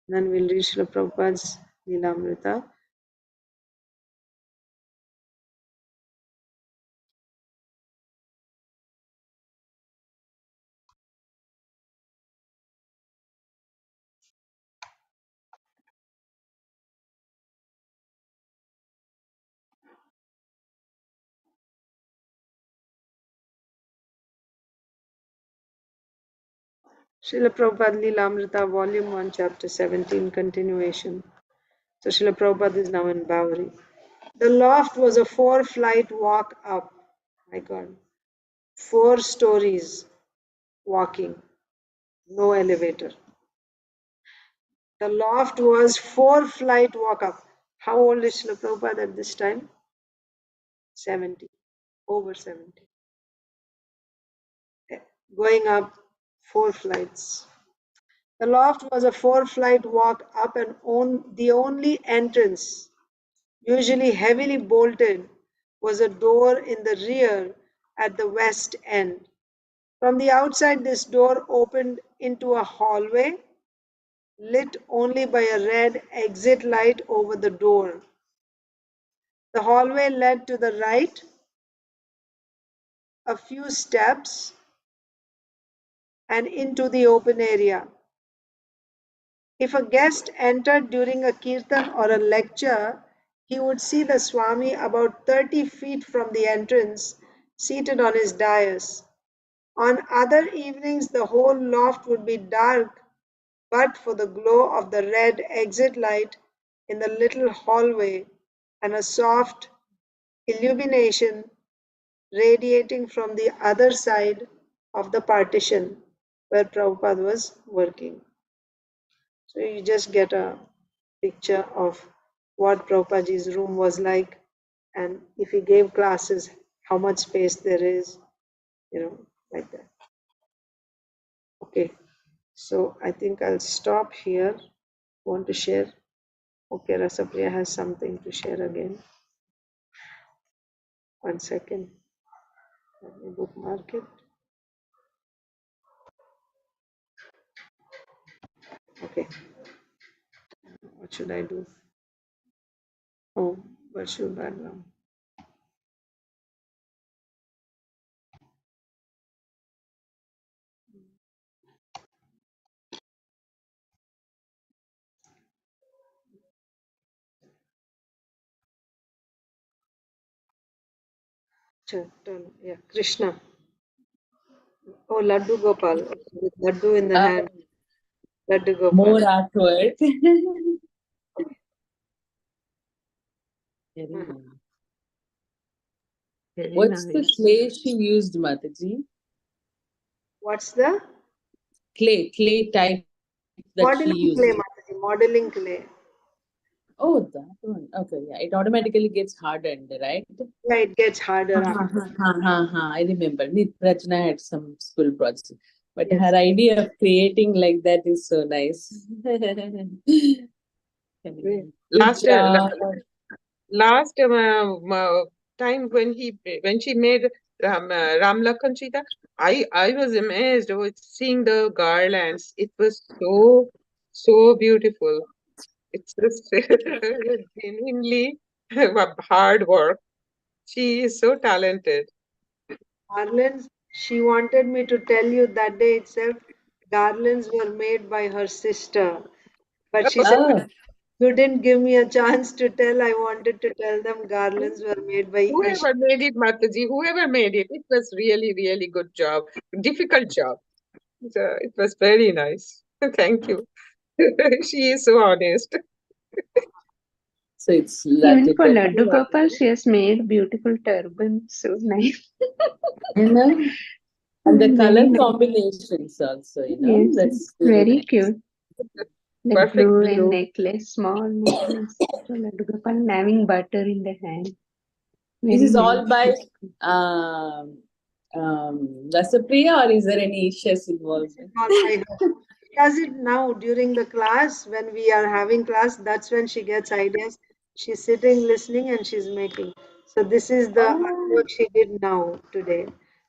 Then we'll read Srila Prabhupada's Lilamrita. Srila Prabhupada Lilamrita, Volume 1, Chapter 17, continuation. So Srila Prabhupada is now in Bowery. The loft was a 4-flight walk up. My God. 4 stories walking. No elevator. The loft was 4-flight walk up. How old is Srila Prabhupada at this time? 70. Over 70. Going up 4 flights. The loft was a 4-flight walk up and the only entrance, usually heavily bolted, was a door in the rear at the west end. From the outside, this door opened into a hallway, lit only by a red exit light over the door. The hallway led to the right, a few steps, and into the open area. If a guest entered during a kirtan or a lecture, he would see the Swami about 30 feet from the entrance, seated on his dais. On other evenings, the whole loft would be dark, but for the glow of the red exit light in the little hallway and a soft illumination radiating from the other side of the partition where Prabhupada was working. So you just get a picture of what Prabhupadaji's room was like, and if he gave classes, how much space there is, like that. Okay, so I think I'll stop here. Want to share? Okay, Rasapriya has something to share again. 1 second. Let me bookmark it. Okay. What should I do? Oh, virtual background. Turn. Yeah, Krishna. Oh, Laddu Gopal. With Laddu in the hand. Laddu Gopal. More artwork. Very Uh-huh. nice. Very What's nice. the clay she used, Mataji? What's the? Clay type that Modeling she used. clay, Mataji. Modeling clay. Oh, that one. Okay, yeah. It automatically gets hardened, right? Yeah, it gets harder after. I remember. Nit Prachna had some school project. But Yes. her idea of creating like that is so nice. Great. Last job. time when she made Ram Lakhan Sita, I was amazed with seeing the garlands. It was so beautiful. It's just genuinely hard work. She is so talented. Garlands, she wanted me to tell you that day itself, garlands were made by her sister. But she said, Oh, you didn't give me a chance to tell. I wanted to tell them garlands were made by Isha. Whoever made it, Mataji, whoever made it, it was really good job. Difficult job. It was very nice. Thank you. She is so honest. so it's Even for Laddu Laddu Gopal, she has made beautiful turbans. So nice. Gopal. And the Very color nice. combinations also, Yes, that's really very nice. cute. The Perfect blue blue. and necklace, small necklace. So Laddu Gopal having butter in the hand. This Very is all nice. by Rasapriya, or is there any issues involved? This is all by her. She does it now during the class when we are having class. That's when she gets ideas. She's sitting, listening, and she's making. So this is the Oh, artwork she did now today.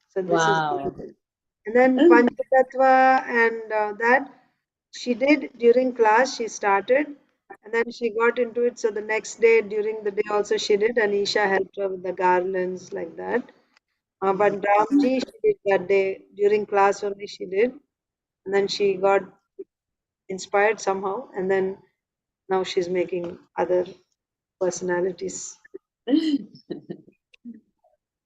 So this is wow. and then Panchatattva and that. She did during class, she started, and then she got into it. So the next day, during the day also she did, and Isha helped her with the garlands like that. But Ramji, she did that day during class only she did, and then she got inspired somehow, and then now she's making other personalities.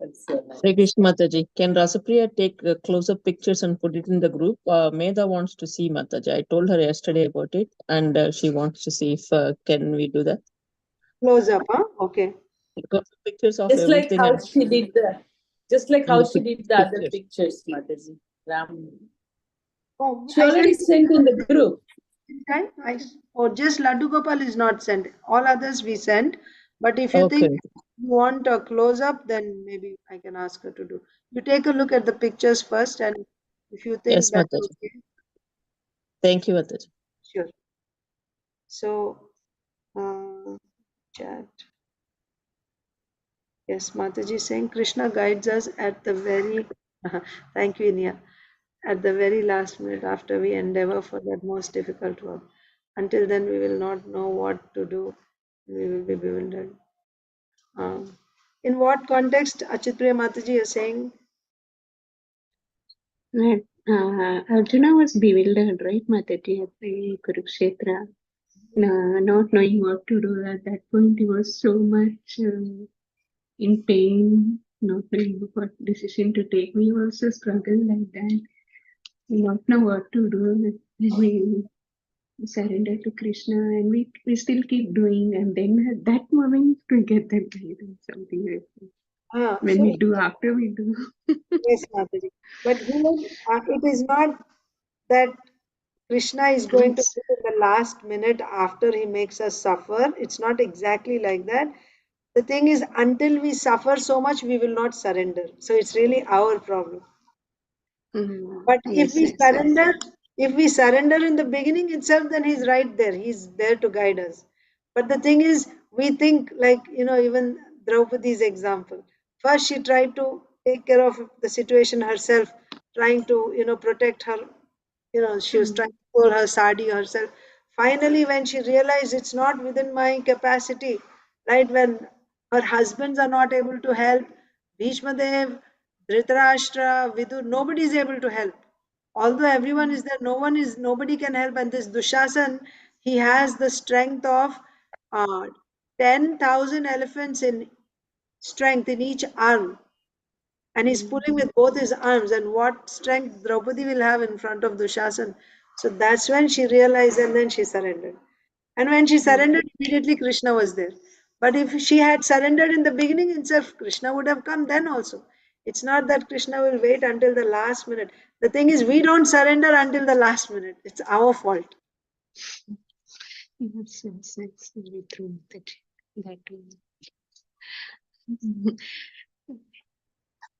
That's so nice. Hare Krishna Mataji. Can Rasapriya take close-up pictures and put it in the group? Medha wants to see Mataji. I told her yesterday about it, and she wants to see if can we do that. Close up, huh? Okay. Because pictures of Just like everything how and she did just like and how the she did the other pictures. pictures, Mataji. Ram. Oh, She already sent in the group. Just Laddu Gopal is not sent. All others we sent. But if you think Okay. you want a close up, then maybe I can ask her to do. You take a look at the pictures first, and if you think Yes, that's Mataji. okay, Thank you, Mataji. sure. So, chat. Yes, Mataji is saying Krishna guides us at the very, thank you, Inia, at the very last minute after we endeavor for that most difficult work. Until then, we will not know what to do. We will be bewildered. In what context, Achitpriya Mataji is saying? Arjuna was bewildered, right, Mataji, at the Kurukshetra, not knowing what to do. At that point, he was so much in pain, not knowing what decision to take. We also struggle like that, not know what to do. We surrender to Krishna, and we still keep doing, and then at that moment we get that guidance, something like that. When we do, after we do. Yes, Mataji. But it is not that Krishna is going to Yes. do it in the last minute after he makes us suffer. It's not exactly like that. The thing is, until we suffer so much, we will not surrender. So it's really our problem. But Yes, yes, yes. if we surrender in the beginning itself, then he's right there. He's there to guide us. But the thing is, we think like, even Draupadi's example. First, she tried to take care of the situation herself, trying to, protect her. She was trying to pull her sari herself. Finally, when she realized it's not within my capacity, right? When her husbands are not able to help, Bhishmadev, Dhritarashtra, Vidur, nobody is able to help. Although everyone is there, nobody can help. And this Dushasan, he has the strength of uh, 10,000 elephants in strength in each arm, and he's pulling with both his arms. And what strength Draupadi will have in front of Dushasan. So that's when she realized, and then she surrendered. And when she surrendered, immediately Krishna was there. But if she had surrendered in the beginning itself, Krishna would have come then also. It's not that Krishna will wait until the last minute. The thing is, we don't surrender until the last minute. It's our fault. Yes, yes, it's very true. That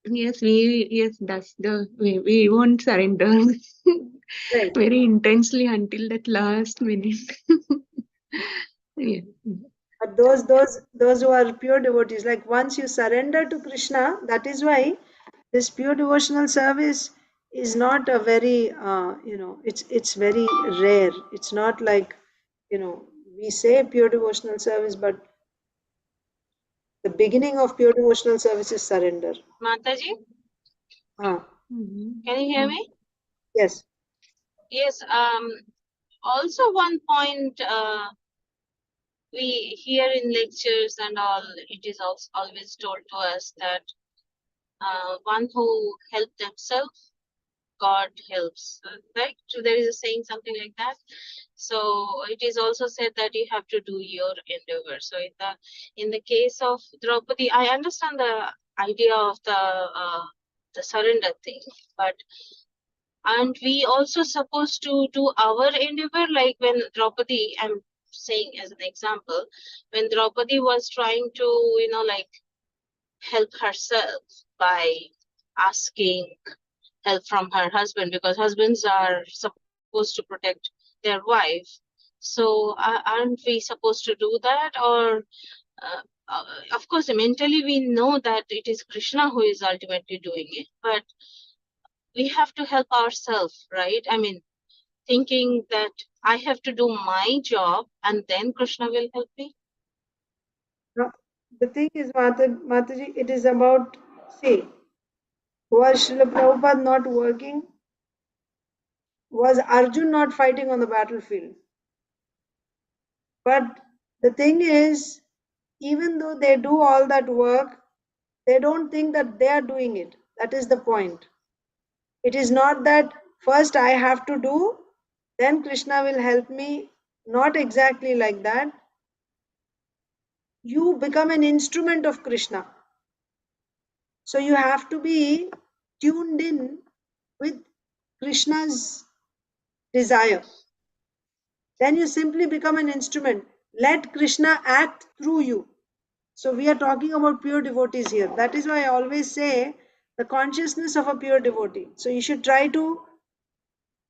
yes, that's the way. We won't surrender Right. very intensely until that last minute. Yeah. But those who are pure devotees, like once you surrender to Krishna, that is why this pure devotional service is not a very it's very rare. It's not like we say pure devotional service, but the beginning of pure devotional service is surrender. Mataji, Ah, can you hear me? yes. Yes. Also, one point we hear in lectures and all, it is also always told to us that one who helped themselves, God helps, right? So there is a saying something like that. So it is also said that you have to do your endeavor. So in the case of Draupadi, I understand the idea of the surrender thing, but aren't we also supposed to do our endeavor? Like when Draupadi, I'm saying as an example, when Draupadi was trying to, like help herself by asking help from her husband, because husbands are supposed to protect their wife. So aren't we supposed to do that? Or of course, mentally we know that it is Krishna who is ultimately doing it, but we have to help ourselves, right? I mean, thinking that I have to do my job and then Krishna will help me? No, the thing is, Mataji, it is about, see, was Srila Prabhupada not working? Was Arjun not fighting on the battlefield? But the thing is, even though they do all that work, they don't think that they are doing it. That is the point. It is not that first I have to do, then Krishna will help me. Not exactly like that. You become an instrument of Krishna. So you have to be tuned in with Krishna's desire. Then you simply become an instrument. Let Krishna act through you. So we are talking about pure devotees here. That is why I always say the consciousness of a pure devotee. So you should try to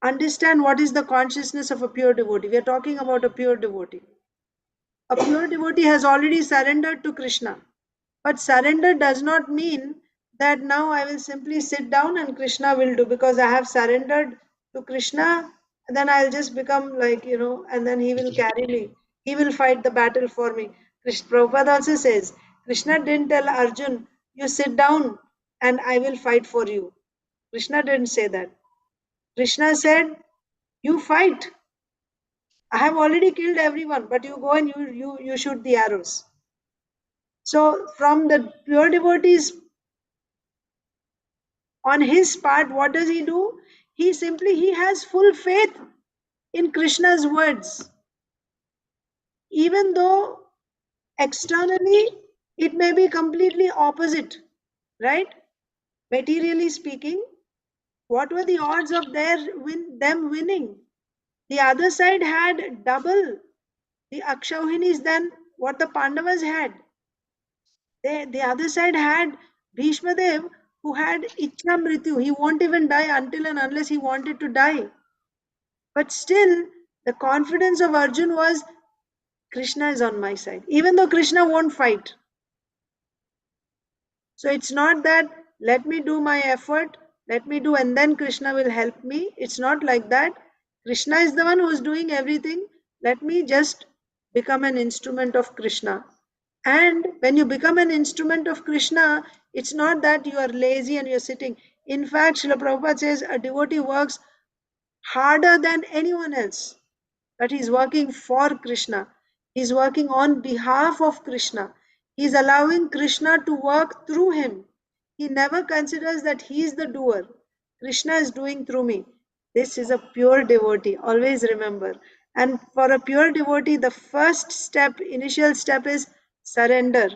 understand what is the consciousness of a pure devotee. We are talking about a pure devotee. A pure devotee has already surrendered to Krishna. But surrender does not mean that now I will simply sit down and Krishna will do, because I have surrendered to Krishna, and then I'll just become like, and then he will carry me. He will fight the battle for me. Prabhupada also says, Krishna didn't tell Arjun, you sit down and I will fight for you. Krishna didn't say that. Krishna said, you fight. I have already killed everyone, but you go and you shoot the arrows. So from the pure devotees, on his part, what does he do? He has full faith in Krishna's words. Even though externally it may be completely opposite, right? Materially speaking, what were the odds of them winning? The other side had double the Akshauhinis than what the Pandavas had. The other side had Bhishma Dev, who had Ichha Mrityu. He won't even die until and unless he wanted to die. But still, the confidence of Arjun was, Krishna is on my side, even though Krishna won't fight. So it's not that, let me do my effort, let me do, and then Krishna will help me. It's not like that. Krishna is the one who is doing everything. Let me just become an instrument of Krishna. And when you become an instrument of Krishna, it's not that you are lazy and you're sitting. In fact, Srila Prabhupada says a devotee works harder than anyone else. But he's working for Krishna. He's working on behalf of Krishna. He's allowing Krishna to work through him. He never considers that he is the doer. Krishna is doing through me. This is a pure devotee. Always remember. And for a pure devotee, the first step, initial step is surrender.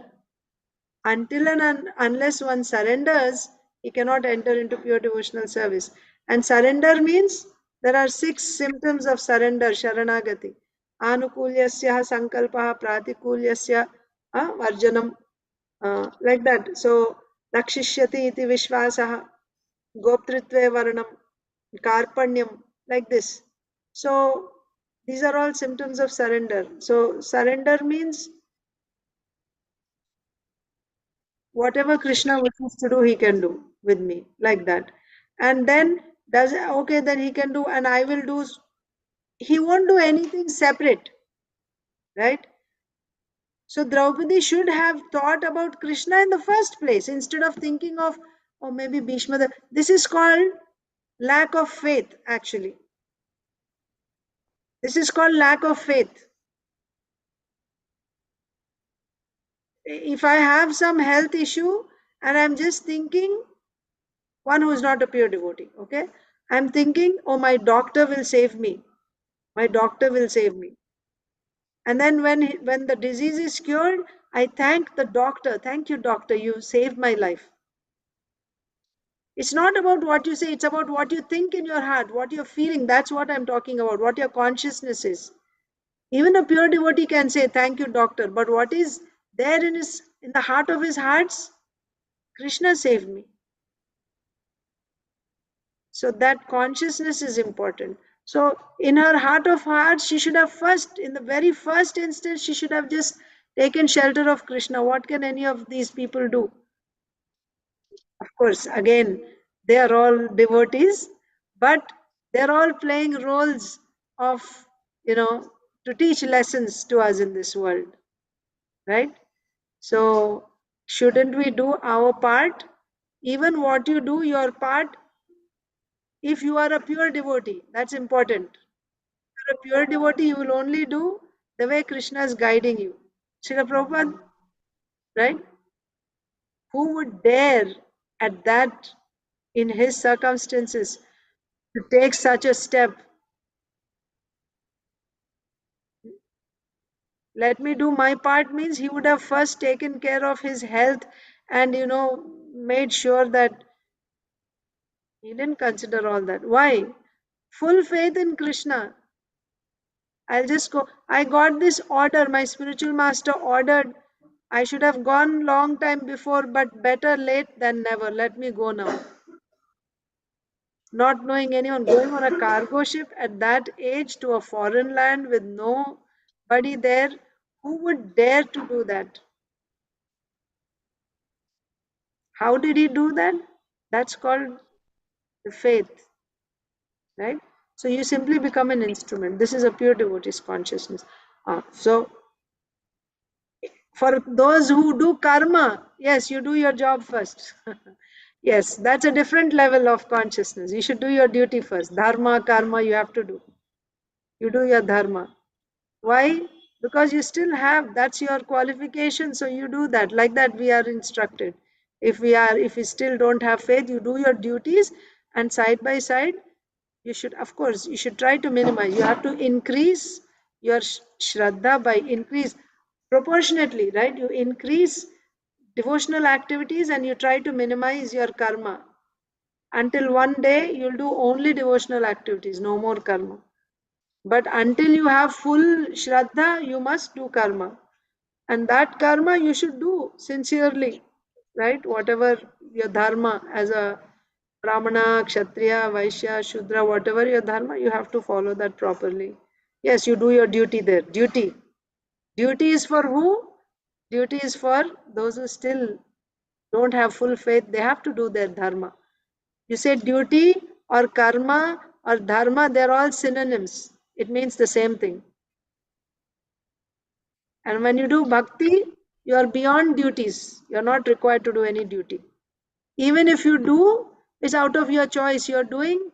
Until and unless one surrenders, he cannot enter into pure devotional service. And surrender means there are 6 symptoms of surrender, Sharanagati. Anukulyasya, Sankalpaha, Pratikulyasya, Varjanam, like that. So, Lakshishyati iti Vishvasaha, Goptritve Varanam, Karpanyam, like this. So, these are all symptoms of surrender. So, surrender means whatever Krishna wishes to do, he can do with me, like that. And then then he can do, and I will do. He won't do anything separate, right? So Draupadi should have thought about Krishna in the first place instead of thinking of, oh, maybe Bhishma. This is called lack of faith, actually. This is called lack of faith. If I have some health issue and I'm just thinking, one who is not a pure devotee, okay? I'm thinking, oh, my doctor will save me. My doctor will save me. And then when the disease is cured, I thank the doctor. Thank you, doctor. You saved my life. It's not about what you say. It's about what you think in your heart, what you're feeling. That's what I'm talking about, what your consciousness is. Even a pure devotee can say, thank you, doctor. But what is there in the heart of his hearts? Krishna saved me. So that consciousness is important. So in her heart of hearts, she should have in the very first instance, she should have just taken shelter of Krishna. What can any of these people do? Of course, again, they are all devotees, but They're all playing roles of, to teach lessons to us in this world, right? So shouldn't we do our part? Even what you do, your part, if you are a pure devotee, that's important. If you're a pure devotee, you will only do the way Krishna is guiding you. Srila Prabhupada, right? Who would dare at that, in his circumstances, to take such a step? Let me do my part means he would have first taken care of his health and, made sure that he didn't consider all that. Why? Full faith in Krishna. I'll just go. I got this order. My spiritual master ordered. I should have gone long time before, but better late than never. Let me go now. Not knowing anyone, going on a cargo ship at that age to a foreign land with nobody there, who would dare to do that? How did he do that? That's called the faith, right? So you simply become an instrument. This is a pure devotee's consciousness. So for those who do karma, yes, you do your job first. Yes, that's a different level of consciousness. You should do your duty first. Dharma, karma, you have to do. You do your dharma. Why? Because you still have, that's your qualification, so you do that. Like that we are instructed. If we still don't have faith, you do your duties, and side by side, you should, of course, you should try to minimize. You have to increase your shraddha by increase proportionately, right? You increase devotional activities and you try to minimize your karma until one day you'll do only devotional activities, no more karma. But until you have full shraddha, you must do karma. And that karma you should do sincerely, right? Whatever your dharma as a Brahmana, Kshatriya, Vaishya, Shudra, whatever your dharma, you have to follow that properly. Yes, you do your duty there. Duty. Duty is for who? Duty is for those who still don't have full faith. They have to do their dharma. You say duty or karma or dharma, they're all synonyms. It means the same thing. And when you do bhakti, you are beyond duties. You're not required to do any duty. Even if you do, it's out of your choice. You're doing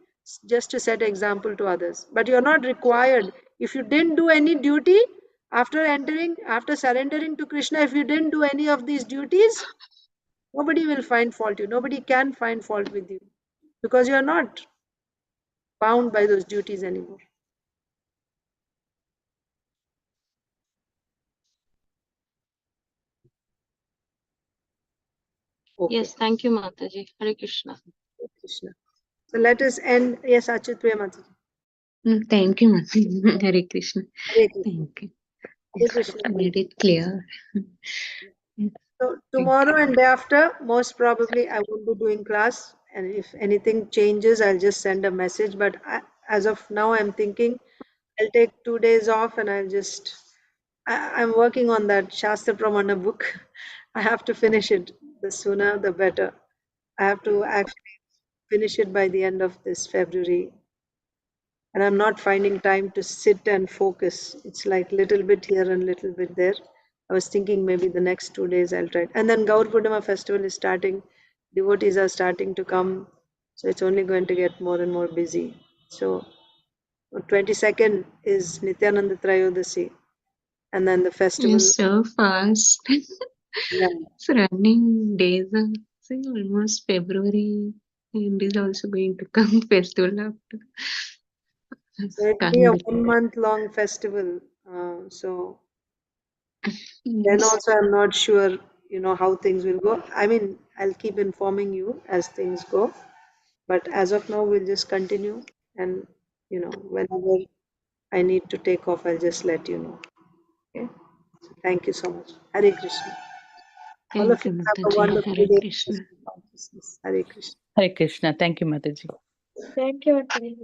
just to set example to others. But you're not required. If you didn't do any duty, after surrendering to Krishna, if you didn't do any of these duties, nobody will find fault you. Nobody can find fault with you. Because you're not bound by those duties anymore. Okay. Yes, thank you, Mataji. Hare Krishna. Hare Krishna. So let us end. Yes, Achut Mataji. Thank you, Mataji. Hare Krishna. Hare Krishna. Thank you. Hare Krishna. I made it clear. So tomorrow and day after, most probably I won't be doing class, and if anything changes, I'll just send a message. But as of now, I'm thinking I'll take 2 days off, and I'm working on that Shastra Pramana book. I have to finish it. The sooner, the better. I have to actually finish it by the end of this February. And I'm not finding time to sit and focus. It's like little bit here and little bit there. I was thinking maybe the next 2 days I'll try. And then Gaur Purnima festival is starting. Devotees are starting to come. So it's only going to get more and more busy. So 22nd is Nityananda Trayodasi. And then the festival. You're so fast. Yeah. It's running days. See, almost February. And is also going to come festival after. So it'll be a 1-month long festival. So then also I'm not sure, how things will go. I mean, I'll keep informing you as things go. But as of now, we'll just continue. And, whenever I need to take off, I'll just let you know. Okay. So thank you so much. Hare Krishna. All of Thank you, you have a Mataji. wonderful Hare day. Krishna. Hare Krishna. Hare Krishna. Thank you, Mataji. Thank you, Mataji.